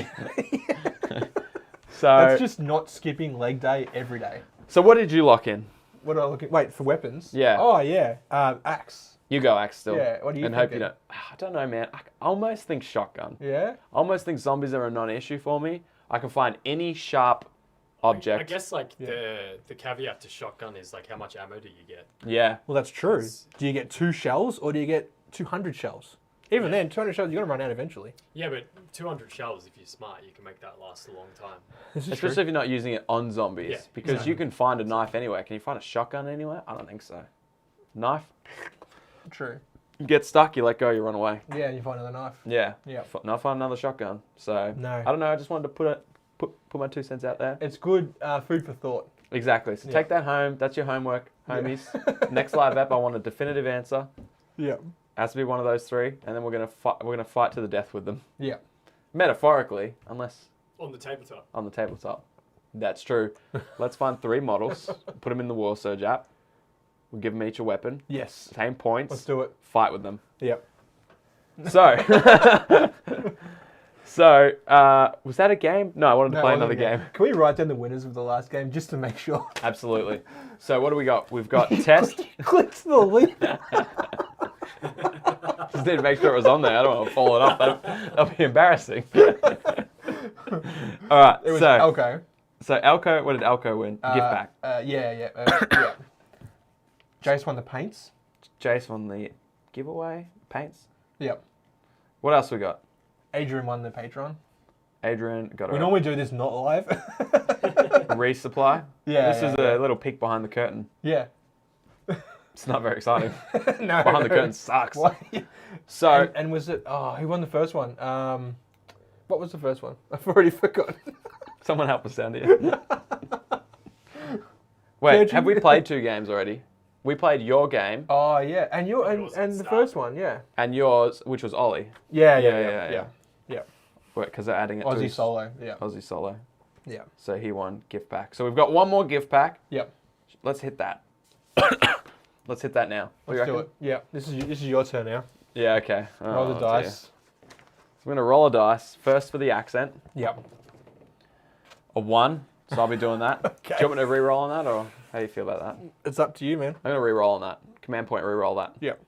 So That's just not skipping leg day every day. So what did you lock in? What do I look at? Wait, for weapons? Yeah. Oh, yeah. Axe. You go axe still. Yeah, what do you And hope thinking? you don't. I don't know, man. I almost think shotgun. Yeah? I almost think zombies are a non-issue for me. I can find any sharp object. I guess like the caveat to shotgun is like how much ammo do you get? Yeah. Well, that's true. It's- Do you get 2 shells or do you get 200 shells? Even then, 200 shells, you're going to run out eventually. Yeah, but 200 shells, if you're smart, you can make that last a long time. This is Especially if you're not using it on zombies. Yeah, because exactly. you can find a knife anywhere. Can you find a shotgun anywhere? I don't think so. Knife? true. You get stuck, you let go, you run away. Yeah, and you find another knife. Yeah. Yeah. Not find another shotgun. So No. I don't know. I just wanted to put my 2 cents out there. It's good food for thought. Exactly. So Yeah. take that home. That's your homework, homies. Next live app, I want a definitive answer. Yeah. Has to be one of those 3, and then we're gonna fight to the death with them. Yeah. Metaphorically, unless On the tabletop. on the tabletop. That's true. Let's find 3 models, put them in the War Surge app. We'll give them each a weapon. Yes. Same points. Let's do it. Fight with them. Yep. So, was that a game? No, I wanted to No, play it wasn't another a game. Can we write down the winners of the last game just to make sure? Absolutely. So what do we got? We've got test. Click to the link. Just need to make sure it was on there. I don't want to follow it up. That'll be embarrassing. All right. It was So Elko. Elko, what did Elko win? Gift back. Yeah. Jace won the paints. Jace won the giveaway paints. Yep. What else we got? Adrian won the Patreon. Adrian got We a normally do this not live. resupply. Yeah, This yeah, is yeah. a little peek behind the curtain. Yeah. It's not very exciting. No. Behind the curtain sucks. Why? So And was it? Oh, who won the first one? What was the first one? I've already forgotten. someone help us down here. Wait, Churchy. have we played 2 games already? We played your game Oh yeah, and Yours and at the start. first one, yeah. and yours, which was Ollie. Yeah. Because they're adding it to Aussie his solo. Yeah. Aussie solo. Yeah. So he won gift pack. So we've got one more gift pack. Yep. Let's hit that. Let's hit that now. What do you Let's do reckon? it. Yeah. This is your turn now. Yeah, okay. Roll the dear. dice. So we're going to roll a dice. First for the accent. Yep. A 1. So I'll be doing that. Okay. Do you want me to re-roll on that, or how do you feel about that? It's up to you, man. I'm going to re-roll on that. Command point re-roll that. Yep.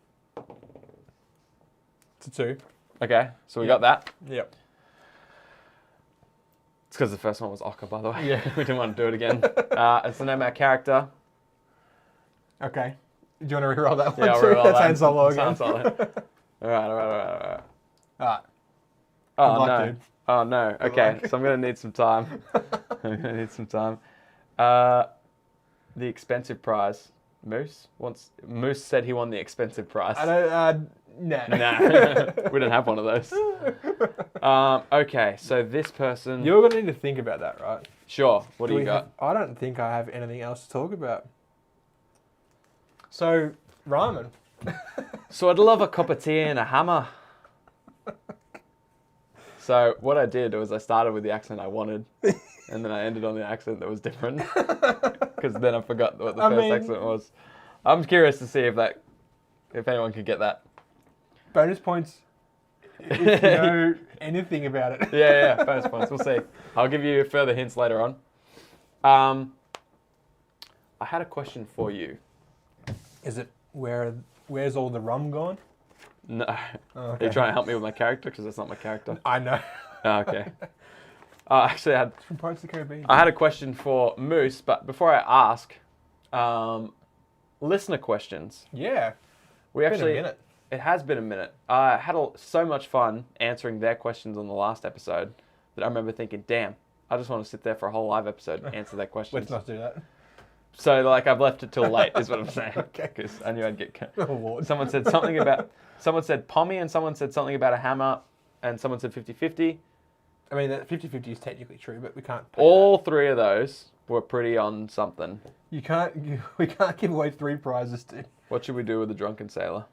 It's a 2. Okay, so we Yeah. got that. Yep. It's because the first one was Ocker, by the way. Yeah. We didn't want to do it again. It's the name of our character. Okay. Do you want to re-roll that one Yeah, I'll too? re-roll That's that. Han Solo again. Han Solo. All right. Alright. Oh, luck, no. dude. Oh, no. Good Okay, luck. so I'm going to need some time. I'm going to need some time. the expensive prize. Moose said he won the expensive prize. I don't. Nah. Nah, we don't have one of those. Okay, so this person. You're gonna need to think about that, right? Sure. What do you got? I don't think I have anything else to talk about. So, ramen. So I'd love a cup of tea and a hammer. So what I did was I started with the accent I wanted, and then I ended on the accent that was different, because then I forgot what the first accent was. I'm curious to see if anyone could get that. Bonus points if you know anything about it. Yeah, bonus points. We'll see. I'll give you further hints later on. I had a question for you. Is it where's all the rum gone? No. Oh, Are okay. you trying to help me with my character? Because that's not my character. I know. Oh, okay. Actually, It's from Pirates of the Caribbean. I had a question for Moose, but before I ask, listener questions. Yeah. We Been actually, a minute. it has been a minute. I had so much fun answering their questions on the last episode that I remember thinking, damn, I just want to sit there for a whole live episode and answer their questions. Let's not do that. So, like, I've left it till late, is what I'm saying. Okay. Because I knew I'd get... Award. Someone said pommy, and someone said something about a hammer, and someone said 50-50. I mean, that 50-50 is technically true, but we can't. Pay All three of those were pretty on something. we can't give away 3 prizes, dude. What should we do with the drunken sailor?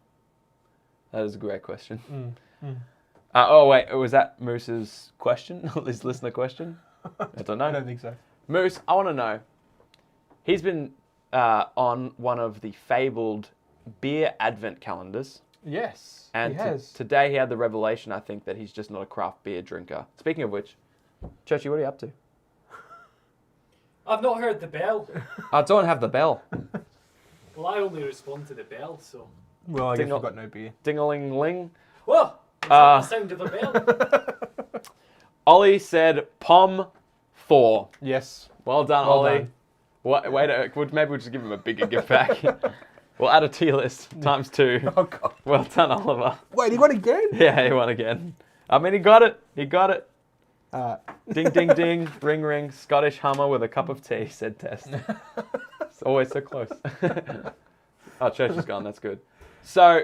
That is a great question. Mm. Wait, was that Moose's question? His listener question? I don't know. I don't think so. Moose, I want to know. He's been on one of the fabled beer advent calendars. Yes, And he has. today he had the revelation, I think, that he's just not a craft beer drinker. Speaking of which, Churchy, what are you up to? I've not heard the bell. I don't have the bell. Well, I only respond to the bell, so. Well, I guess Dingle- we've got no beer. Ding-a-ling-ling. Whoa! Is that the sound of a bell? Ollie said Pom 4. Yes. Well done, Well Ollie. done. Maybe we'll just give him a bigger gift back. We'll add a tier list times 2. Oh, God. Well done, Oliver. Wait, he won again? Yeah, he won again. I mean, he got it. He got it. Ding, ding, ding. Ring, ring. Scottish Hummer with a cup of tea, said Test. It's always so close. Oh, Church is gone. That's good. So,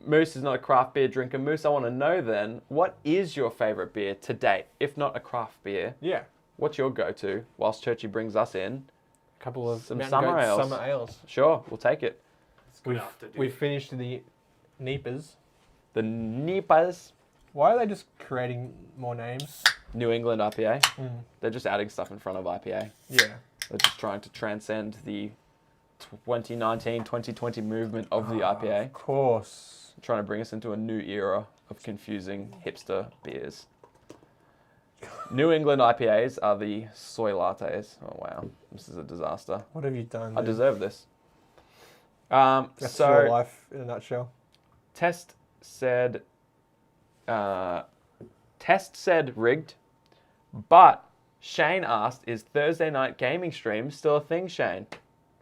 Moose is not a craft beer drinker. Moose, I want to know then, what is your favourite beer to date? If not a craft beer, Yeah. what's your go-to whilst Churchy brings us in? A couple of Some Mountain summer Goat ales. Summer ales. Sure, we'll take it. It's gonna have to do. We've finished the Neepers. The Nipas Why are they just creating more names? New England IPA. Mm. They're just adding stuff in front of IPA. Yeah. They're just trying to transcend the 2019-2020 movement of the IPA. Of course. Trying to bring us into a new era of confusing hipster beers. New England IPAs are the soy lattes. Oh wow, this is a disaster. What have you done? I dude? deserve this. That's your life in a nutshell. Test said rigged, but Shane asked, "Is Thursday night gaming stream still a thing, Shane?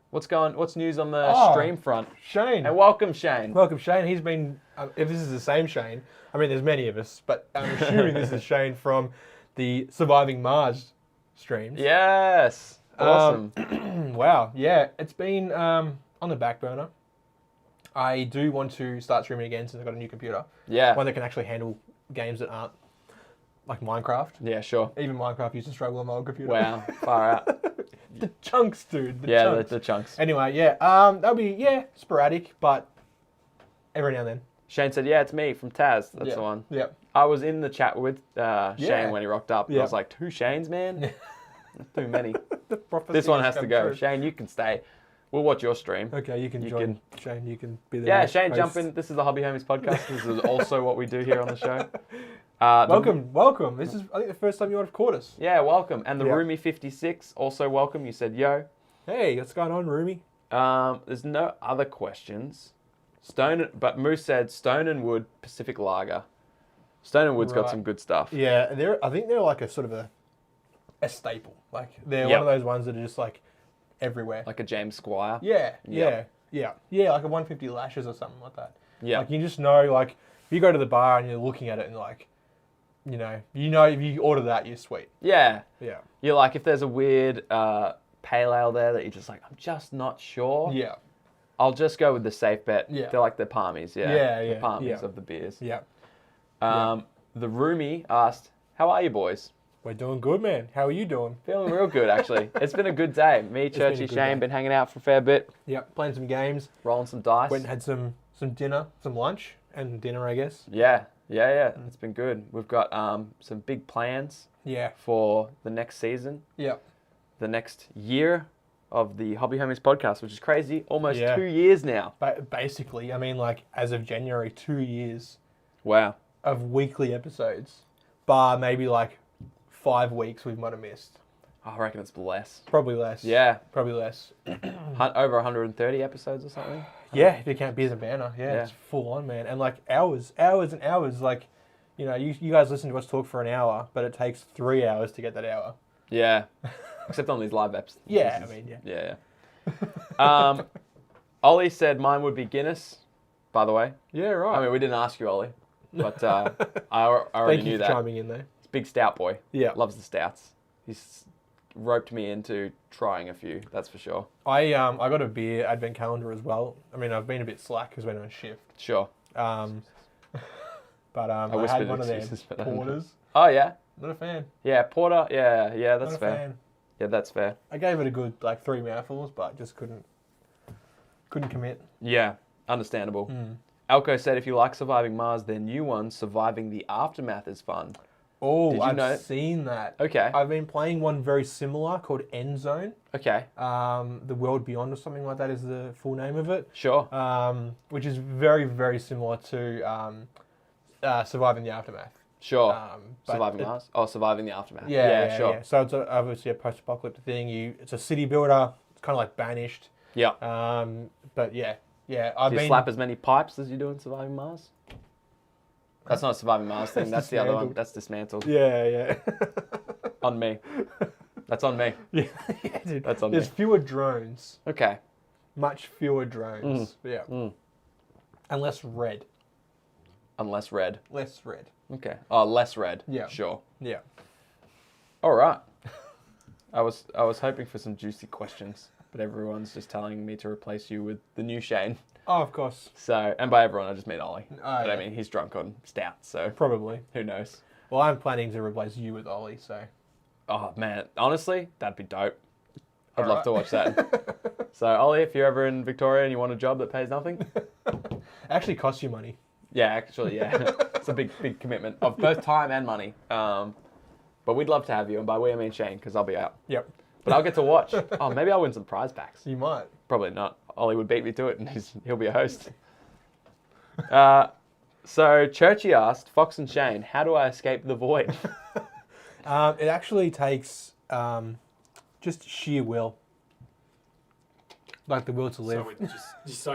What's news on the stream front?" Shane. And welcome, Shane. Welcome, Shane. He's been, if this is the same Shane, I mean, there's many of us, but I'm assuming this is Shane from the Surviving Mars streams. Yes. Awesome. Wow. Yeah, it's been on the back burner. I do want to start streaming again since I've got a new computer. Yeah. One that can actually handle games that aren't like Minecraft. Yeah, sure. Even Minecraft used to struggle on my old computer. Wow. Far out. The chunks, dude. The Yeah, chunks. the chunks. Anyway, yeah. That'll be, sporadic, but every now and then. Shane said, "Yeah, it's me from Taz." That's Yeah. the one. Yeah. I was in the chat with Shane when he rocked up. Yeah. I was like, 2 Shanes, man? That's too many. The prophecy This one has has to come go. true. Shane, you can stay. We'll watch your stream. Okay, you can You join. Shane, you can be the Yeah, next Shane, host. jump in. This is the Hobby Homies podcast. This is also what we do here on the show. Welcome. This is, I think, the first time you would have caught us. Yeah, welcome. And the Yeah. Roomy56, also welcome. You said, yo. Hey, what's going on, Roomy? There's no other questions. But Moose said Stone and Wood Pacific Lager. Stone and Wood's got Right. some good stuff. Yeah, I think they're like a sort of a staple. Like they're Yep. one of those ones that are just like everywhere. Like a James Squire. Yeah, Yep. yeah, like a 150 lashes or something like that. Yeah. Like you just know, like if you go to the bar and you're looking at it and like, you know if you order that, you're sweet. Yeah. Yeah. You're like, if there's a weird pale ale there that you're just like, I'm just not sure. Yeah. I'll just go with the safe bet. Yeah. They're like the palmies, yeah. Yeah, The yeah, palmies yeah. of the beers. Yeah. The roomie asked, how are you boys? We're doing good, man. How are you doing? Feeling real good, actually. It's been a good day. Me, been a Churchy, good Shane, day. been hanging out for a fair bit, Yeah. Playing some games. rolling some dice. Went and had some dinner, some lunch and dinner, I guess. Yeah. It's been good. We've got some big plans Yeah. for the next season, Yeah. the next year of the Hobby Homies podcast, which is crazy. Almost Yeah. 2 years now. But basically, I mean, like, as of January, 2 years Wow. of weekly episodes, bar maybe like 5 weeks we might have missed. I reckon it's less. Probably less. Yeah. Probably less. Over 130 episodes or something. Yeah, if you count beers and banner. Yeah, Yeah. it's full on, man. And like hours and hours. Like, you know, you guys listen to us talk for an hour, but it takes 3 hours to get that hour. Yeah. Except on these live eps. Yeah, I mean, yeah. Yeah. Ollie said mine would be Guinness, by the way. Yeah, right. I mean, we didn't ask you, Ollie, but I already Thank you knew for that. chiming in there. He's a big stout boy. Yeah. Loves the stouts. He's roped me into trying a few, that's for sure. I got a beer advent calendar as well. I mean, I've been a bit slack because we're on shift. Sure. But I whispered had one of their excuses, but porters. Oh, yeah? Not a fan. Yeah, porter. Yeah, that's Not a fair. fan. Yeah, that's fair. I gave it a good like 3 mouthfuls, but just couldn't commit. Yeah, understandable. Alco said if you like Surviving Mars, their new one, Surviving the Aftermath, is fun. Oh, Did you I've know- seen that. Okay. I've been playing one very similar called End Zone. Okay, The World Beyond or something like that is the full name of it. sure. Which is very, very similar to Surviving the Aftermath. Sure. But Surviving it- Mars? Oh, Surviving the Aftermath. Yeah, sure. yeah. So it's obviously a post-apocalyptic thing. It's a city builder. It's kind of like Banished. Yeah. But yeah. Do you slap as many pipes as you do in Surviving Mars? That's not a Surviving Mars thing. That's the other one. Dismantled. That's Dismantled. Yeah. On me. That's on me. Yeah, dude. That's on There's me. fewer drones. Okay. Much fewer drones. Yeah. Mm. And less red. Unless red. Less red. Okay. Oh, less red. Yeah. Sure. Yeah. All right. I was hoping for some juicy questions, but everyone's just telling me to replace you with the new Shane. Oh, of course. So, and by everyone, I just mean Ollie. But I yeah. mean, he's drunk on stout, so Probably. who knows? Well, I'm planning to replace you with Ollie, so. Oh man, honestly, that'd be dope. I'd All love right. to watch that. So Ollie, if you're ever in Victoria and you want a job that pays nothing, Actually costs you money. yeah, actually, yeah, it's a big commitment of both time and money. But we'd love to have you, and by we I mean Shane, because I'll be out. Yep. But I'll get to watch. Oh, maybe I'll win some prize packs. You might. Probably not. Ollie would beat me to it, and he'll be a host. So Churchy asked, Fox and Shane, how do I escape the void? It actually takes just sheer will. Like the will to live. So it so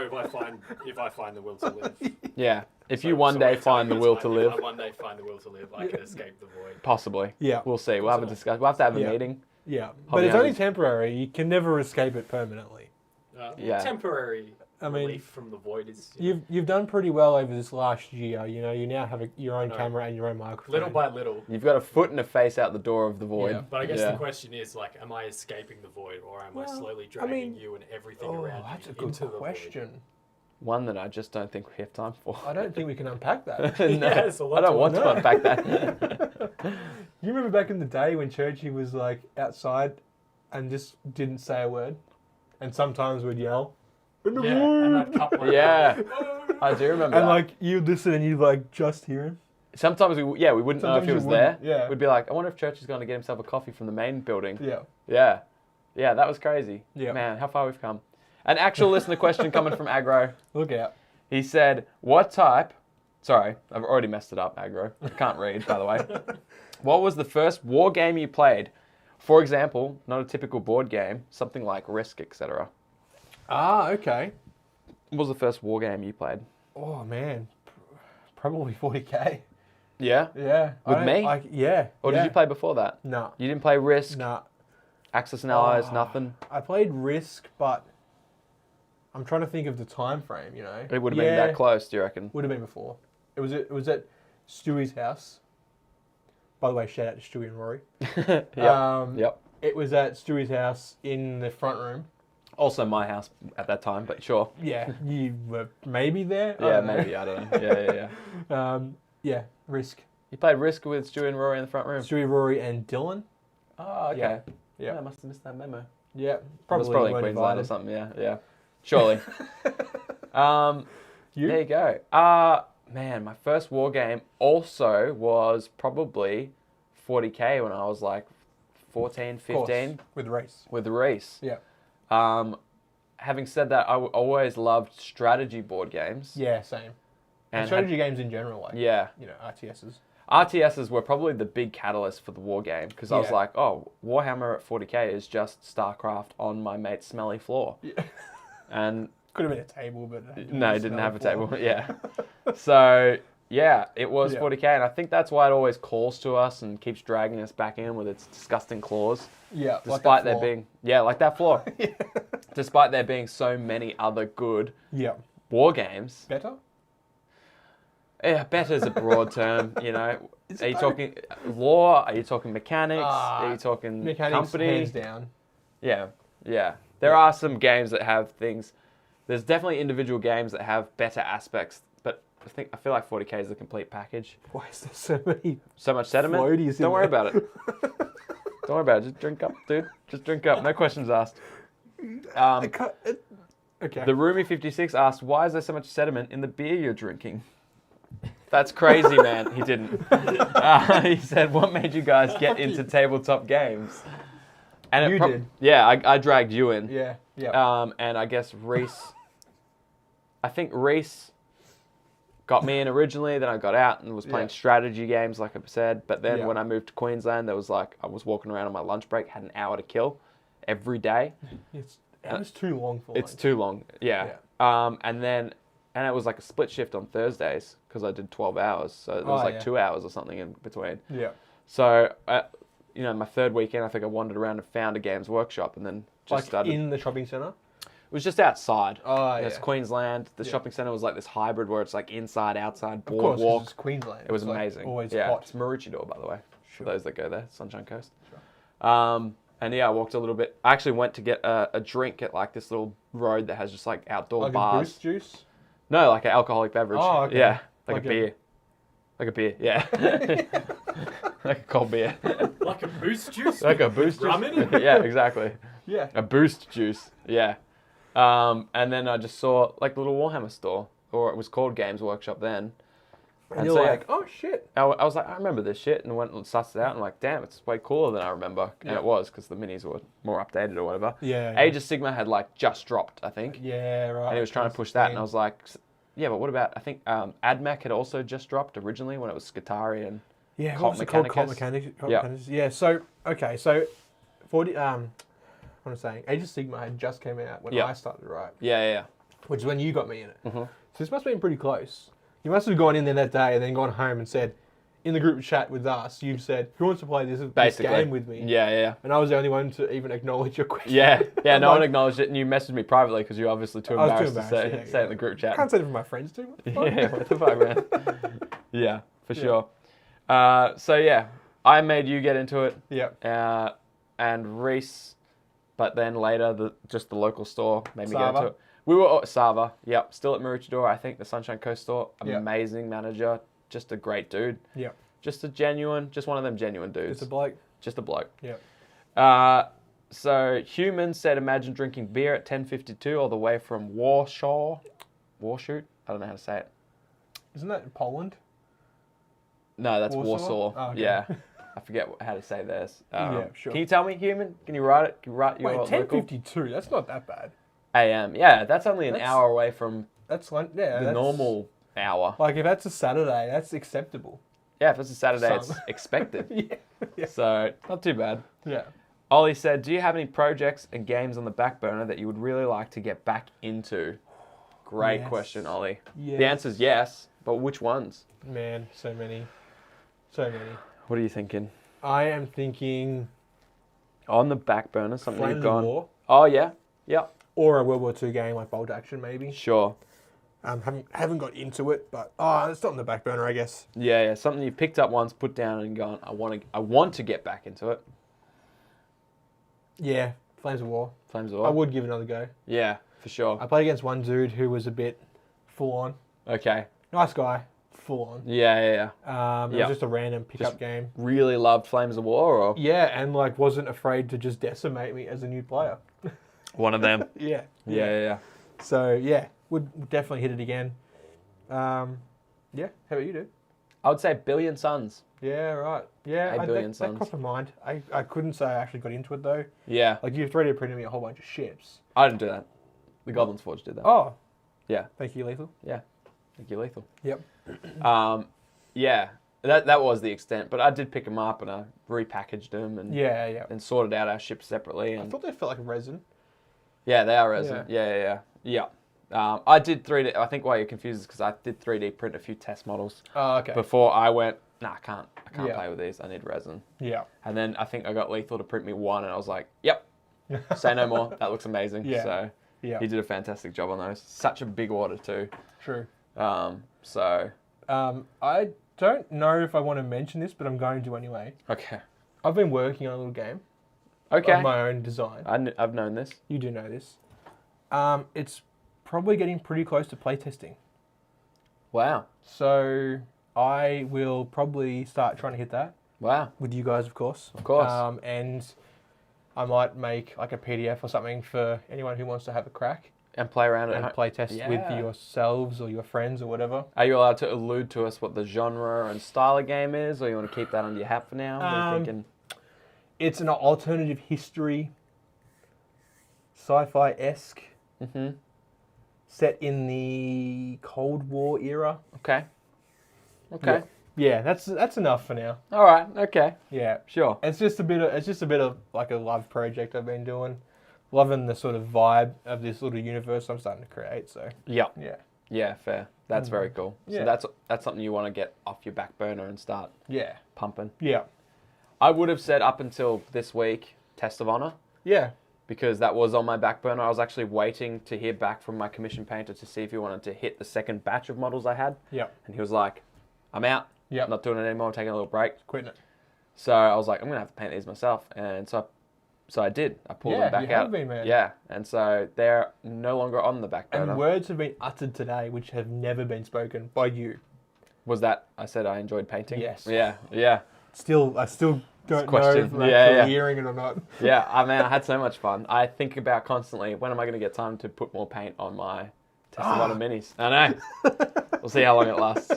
if I find the will to live. Yeah, if So- you one so day what you're telling find the me will is to if live, I one day find the will to live, I can escape the void. possibly. Yeah. We'll see. We'll have a discussion. We'll have to have a Yeah. meeting. Yeah. Hobby But it's only hours. temporary. You can never escape it permanently. Yeah. Temporary I mean, relief from the void is You've done pretty well over this last year. You know, you now have your own I know. camera and your own microphone. little by little. You've got a foot and a face out the door of the void. Yeah. But I guess Yeah. the question is like, am I escaping the void, or am I Well, slowly I dragging mean- you and everything Oh, around that's a you good into the void? question. One that I just don't think we have time for. I don't think we can unpack that. No, Yeah, it's a lot I don't to want to unpack. unpack that. You remember back in the day when Churchy was like outside and just didn't say a word, and sometimes would yell, "In the Yeah, and that void!" couple. Yeah. I do remember And that. like you'd listen and you'd like just hear him. Sometimes we wouldn't know if Sometimes he you was there. wouldn't, yeah. We'd be like, I wonder if Churchy's going to get himself a coffee from the main building. Yeah. Yeah, that was crazy. Yeah. Man, how far we've come. An actual listener question coming from Aggro. Look out. He said, what type... Sorry, I've already messed it up, Aggro. I can't read, by the way. What was the first war game you played? For example, not a typical board game, something like Risk, etc. Ah, okay. What was the first war game you played? Oh man, probably 40k. Yeah? Yeah. With me? Yeah. Or yeah. did you play before that? No. You didn't play Risk, No. Axis and Allies, Oh. nothing? I played Risk, but I'm trying to think of the time frame. You know. It would have been that close, do you reckon? Would have been before. It was at Stewie's house. By the way, shout out to Stewie and Rory. Yep. It was at Stewie's house in the front room. Also my house at that time, but sure. Yeah, you were maybe there. I Yeah, don't know. maybe. I don't know. Yeah. Yeah, Risk. You played Risk with Stewie and Rory in the front room. Stewie, Rory, and Dylan. Oh, okay. Yeah. Yeah, I must have missed that memo. Yeah, It was probably probably in weren't Queensland or invited. something. Yeah. Surely. You? There you go. Man, my first war game also was probably 40k when I was like 14, Of course, 15 with Race. with Reese. Yeah. Having said that, I always loved strategy board games. Yeah, same. And And strategy games in general, like Yeah. RTSs. RTSs were probably the big catalyst for the war game because I was Yeah. like, oh, Warhammer at 40k is just StarCraft on my mate's smelly floor. Yeah. And Could have been a table, but no, it didn't have a table. Yeah. So, yeah, it was Yeah. 40k. And I think that's why it always calls to us and keeps dragging us back in with its disgusting claws. Yeah, Despite there being, like that floor. Despite there being so many other good war games. better. Yeah, better is a broad term, Are you talking lore? Are you talking mechanics? Are you talking Mechanics, company? hands down. Yeah. There are some games that have things. There's definitely individual games that have better aspects, but I feel like 40k is the complete package. Why is there so many? So much sediment. Floaties in Don't worry there. about it. Don't worry about it. Just drink up, dude. Just drink up. No questions asked. Okay. The Roomy56 asked, "Why is there so much sediment in the beer you're drinking?" That's crazy, man. He didn't. He said, "What made you guys get into tabletop games?" And You did. Yeah, I dragged you in. Yeah. And I guess Reese. I think Reese got me in originally. Then I got out and was playing strategy games, like I said. But then when I moved to Queensland, there was like I was walking around on my lunch break, had an hour to kill every day. It's too long for. It's too long. Yeah. And it was like a split shift on Thursdays because I did 12 hours. So there was 2 hours or something in between. Yeah. So, my third weekend, I think I wandered around and found a Games Workshop and then just started. In the shopping centre. It was just outside. Oh, It's Queensland. The shopping centre was like this hybrid where it's like inside, outside, Of course, 'cause boardwalk. it's Queensland. It was It's, like, amazing. always yeah, hot. it's Maroochydore, by the way, for those that go there, Sunshine Coast. Sure. And I walked a little bit. I actually went to get a drink at like this little road that has just like outdoor Like bars. a Boost juice. No, like an alcoholic beverage. Oh, okay. Yeah, like Like a a- beer. Like a beer, yeah. Like a cold beer. Like a boost juice? Like a boost juice. rum in it? Yeah, exactly. Yeah. A boost juice. Yeah. And then I just saw like the little Warhammer store, or it was called Games Workshop then. And you're like, oh shit. I was like, I remember this shit, and went and sussed it out, and I'm like, damn, it's way cooler than I remember. And it was, because the minis were more updated or whatever. Yeah. Age of Sigma had like just dropped, I think. Yeah, right. And he was trying to push that, and I was like, yeah, but what about, I think AdMech had also just dropped originally when it was Scutari and yeah, Cult what was it called? Mechanicus. Cult Mechanics. Yeah. Yeah. So okay, so 40. What I'm saying, Age of Sigma had just came out when Yeah. I started, right? yeah. Which is when you got me in it. Mm-hmm. So this must have been pretty close. You must have gone in there that day and then gone home and said, in the group chat with us, you said, who wants to play this Basically. game with me? Yeah. And I was the only one to even acknowledge your question. Yeah, no Like- one acknowledged it, and you messaged me privately because you're obviously too I was too embarrassed to embarrassed, say it in the group I chat. can't say it for my friends too. What the fuck? Yeah, what the fuck, man? Yeah, for sure. So yeah, I made you get into it, Yeah. and Reese, but then later just the local store made me get Sava. into it. We were Sava, yep, still at Maroochydore. I think the Sunshine Coast store, Yeah. amazing manager, just a great dude, Yeah. just one of them genuine dudes, It's a bloke. just a bloke. Yeah. So Human said, imagine drinking beer at 10:52 all the way from Warshoot. I don't know how to say it. Isn't that in Poland? No, that's Warsaw? Warsaw. Oh, okay. Yeah, I forget how to say theirs. Yeah, sure. Can you tell me, Human? Can you write it? Can you write your Wait, local 10:52. That's not that bad. AM? Yeah, that's only an That's- hour away from That's like the normal hour. Like if that's a Saturday, that's acceptable. Yeah, if it's a Saturday, it's Some. expected. Yeah. So not too bad. Yeah. Ollie said, do you have any projects and games on the back burner that you would really like to get back into? Great Yes. question, Ollie. Yes. The answer is yes, but which ones? Man, so many. So many. What are you thinking? I am thinking On the back burner, something Flames you've of gone. War Oh yeah, yeah, or a World War II game like Bolt Action maybe. sure. Haven't got into it, but it's not on the back burner, I guess. Yeah, something you picked up once, put down, and gone. I want to get back into it. Yeah, Flames of War. Flames of I War? would give it another go. Yeah, for sure. I played against one dude who was a bit full on. Okay. Nice guy, full on. Yeah. It Yeah. was just a random pickup Just- game. Really loved Flames of War, or Yeah, and like wasn't afraid to just decimate me as a new player. one of them? Yeah. Yeah. So yeah, would definitely hit it again. Yeah. How about you, dude? I would say Billion Suns. Yeah, right. Yeah, 8 billion that suns. crossed my mind. I couldn't say I actually got into it though. Yeah. Like you 3D printed me a whole bunch of ships. I didn't do that. The Goblins Forge did that. Oh. Yeah. Thank you, Lethal. Thank you, Lethal. Yep. Yeah. That was the extent, but I did pick them up and I repackaged them and Yeah. and sorted out our ships separately. I And thought they felt like resin. yeah, they are resin. Yeah. I did 3D. I think why you're confused is because I did 3D print a few test models Oh, okay. before I went. Nah, I can't Yeah. play with these. I need resin. Yeah. And then I think I got Lethal to print me one, and I was like, "Yep, say no more. That looks amazing." Yeah. So Yeah. he did a fantastic job on those. Such a big order too. True. So I don't know if I want to mention this, but I'm going to anyway. okay, I've been working on a little game okay. of my own design. I've known this. You do know this. It's probably getting pretty close to playtesting. Wow, So I will probably start trying to hit that wow. with you guys, of course. Of course. And I might make like a PDF or something for anyone who wants to have a crack And play around and it. play test with Yeah. yourselves or your friends or whatever. Are you allowed to allude to us what the genre and style of game is, or you want to keep that under your hat for now? What are you thinking? It's an alternative history, sci-fi-esque, Mm-hmm. set in the Cold War era. Okay. Okay. Yeah, that's enough for now. All right. Okay. Yeah, Sure. it's just a bit of like a love project I've been doing, loving the sort of vibe of this little universe I'm starting to create. So Yeah. yeah, Yeah. Fair. That's very cool. Yeah. So that's something you want to get off your back burner and start yeah, pumping. yeah, I would have said up until this week, Test of Honor, yeah. because that was on my back burner. I was actually waiting to hear back from my commission painter to see if he wanted to hit the second batch of models I had. Yeah. And he was like, I'm out. Yep. I'm not doing it anymore. I'm taking a little break. Quitting it. So I was like, I'm going to have to paint these myself. And so I did. I pulled them back you out. have been, man. Yeah. And so they're no longer on the back burner. And words have been uttered today which have never been spoken by you. Was that, I said I enjoyed painting? Yes. Yeah. I still don't know question. if I'm Yeah, actually yeah. hearing it or not. Yeah, I mean, I had so much fun. I think about constantly, when am I going to get time to put more paint on my Test of Honor minis? I know. We'll see how long it lasts.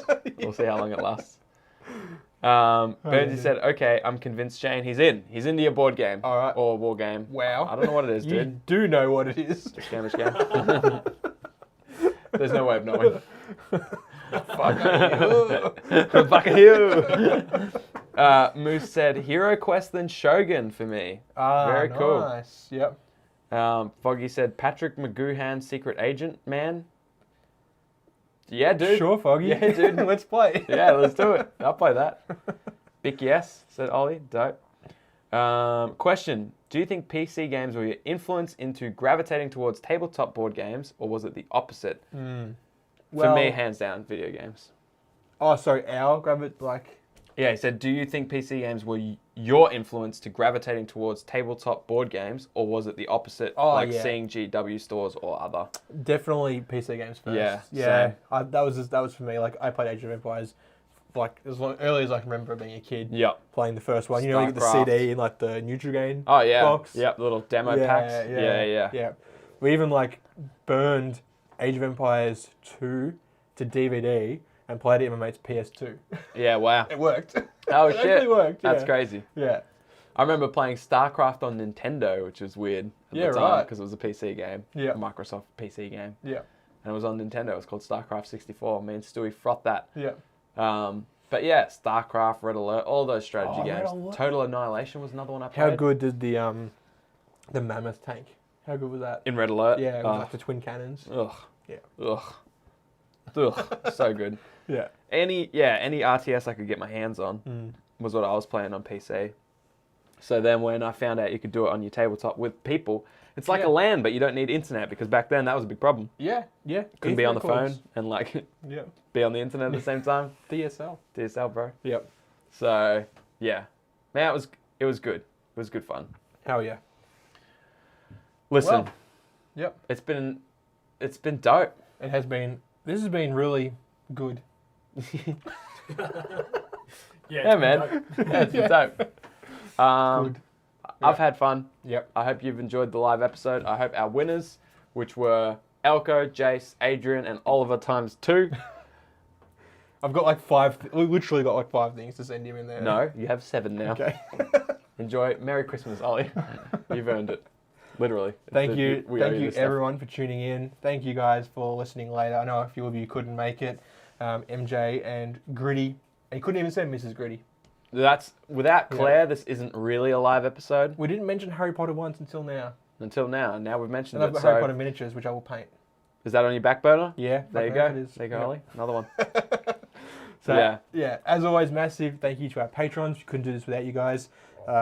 Burnsy yeah. said, okay, I'm convinced, Shane, he's in. He's into your board game. All right. Or war game. Wow. I don't know what it is, You dude. do know what it is. Scamish game. There's no way of knowing. Fuck you. Moose said, Hero Quest then Shogun for me. Very cool. Nice. Yep. Foggy said, Patrick McGoohan, Secret Agent Man. Yeah, dude. Sure, Foggy. Yeah, dude. Let's play. Yeah, let's do it. I'll play that. Big yes, said Ollie. Dope. Question. Do you think PC games were your influence into gravitating towards tabletop board games, or was it the opposite? For me, hands down, video games. Oh, sorry. Yeah, he said, do you think PC games were your influence to gravitating towards tabletop board games, or was it the opposite, seeing GW stores or other? Definitely PC games first. Yeah, Yeah. same. That was for me. Like, I played Age of Empires, like, as early as I can remember being a kid. Yep. Playing the first one. You know, you get the StarCraft. CD in, like, the Nutrigrain Oh, yeah. box. Yep, the little demo packs. Yeah. We even, like, burned Age of Empires 2 to DVD and played it in my mate's PS2. Yeah, wow. It worked. Oh, It shit. actually worked, That's yeah. crazy. Yeah. I remember playing StarCraft on Nintendo, which was weird at Yeah, the time right. because it was a PC game. Yeah. A Microsoft PC game. Yeah. And it was on Nintendo. It was called StarCraft 64. Me and Stewie frothed that. Yeah. But yeah, StarCraft, Red Alert, all those strategy Oh, Red games. Alert. Total Annihilation was another one I played. How good did the Mammoth tank? How good was that? In Red Alert? Yeah, it was like the twin cannons. Ugh. Yeah. Ugh. So good. Yeah. Any RTS I could get my hands on was what I was playing on PC. So then when I found out you could do it on your tabletop with people, it's like Yeah. a LAN, but you don't need internet because back then that was a big problem. Yeah. Couldn't be on the Ethernet cords. phone and like Yeah. be on the internet at the same time. DSL. DSL, bro. Yep. So yeah, man, it was good. It was good fun. Hell yeah. Listen, Well, yep. it's been dope. It has been. This has been really good. Yeah, man. Yeah, it's been dope. Good. I've had fun. Yep. I hope you've enjoyed the live episode. I hope our winners, which were Elko, Jace, Adrian, and Oliver times 2. I've got like 5. We literally got like 5 things to send him in there. No, you have 7 now. Okay. Enjoy. Merry Christmas, Ollie. You've earned it. Literally. Thank you. We owe Thank you this stuff. everyone for tuning in. Thank you guys for listening later. I know a few of you couldn't make it. MJ and Gritty. And you couldn't even say Mrs. Gritty. That's without Claire. This isn't really a live episode We didn't mention Harry Potter once until now. until now. Now we've mentioned And I've it. got So Harry Potter miniatures, which I will paint. is that on your back burner? Yeah. There you fucking go. hell it is. There you go, Yep. Ollie. Another one. So, Yeah. as always, massive thank you to our patrons. We couldn't do this without you guys.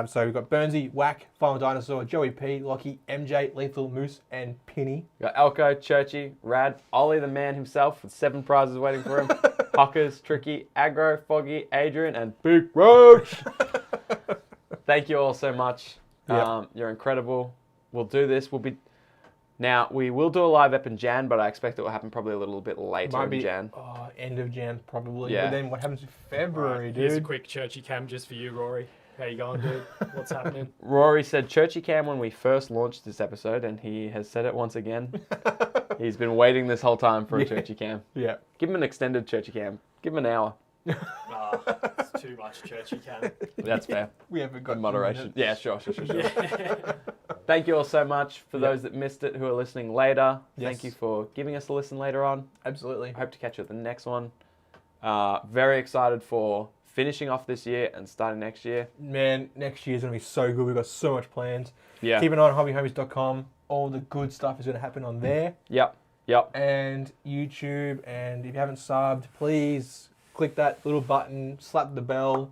So we've got Burnsy, Whack, Final Dinosaur, Joey P, Lockie, MJ, Lethal, Moose, and Penny. We got Elko, Churchy, Rad, Ollie the man himself with 7 prizes waiting for him. Hockers, Tricky, Aggro, Foggy, Adrian, and Big Roach. Thank you all so much. Yep. You're incredible. We'll do this. We will do a live ep in Jan, but I expect it will happen probably a little bit later in Jan. End of Jan, probably. Yeah. But then what happens in February, Right, dude? here's a quick Churchy cam just for you, Rory. How you going, dude? What's happening? Rory said Churchy cam when we first launched this episode, and he has said it once again. He's been waiting this whole time for a Churchy cam. Yeah. Give him an extended Churchy cam. Give him an hour. It's too much Churchy cam. That's fair. We haven't got In moderation. Yeah, sure. Yeah. Thank you all so much for those that missed it who are listening later. Yes. Thank you for giving us a listen later on. Absolutely. I hope to catch you at the next one. Very excited for finishing off this year and starting next year. Man, next year's going to be so good. We've got so much plans. Yeah. Keep an eye on hobbyhomies.com. All the good stuff is going to happen on there. Yep. And YouTube. And if you haven't subbed, please click that little button, slap the bell,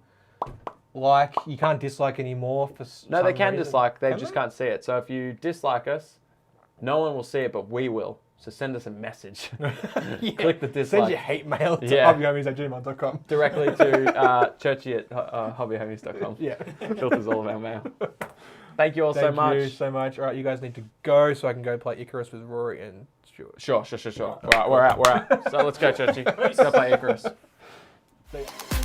like. You can't dislike anymore. No, they can reason. dislike. They Can just they? can't see it. So if you dislike us, no one will see it, but we will. So send us a message. Yeah. Click the Send dislike your hate mail to Yeah. hobbyhomies@gmail.com. directly to Churchy at hobbyhomies.com. Yeah. Filters all of our mail. Thank you all Thank so much. you so much. All right, you guys need to go so I can go play Icarus with Rory and Stuart. Sure. We're out. So let's go, Churchy. Let's go play Icarus. See ya.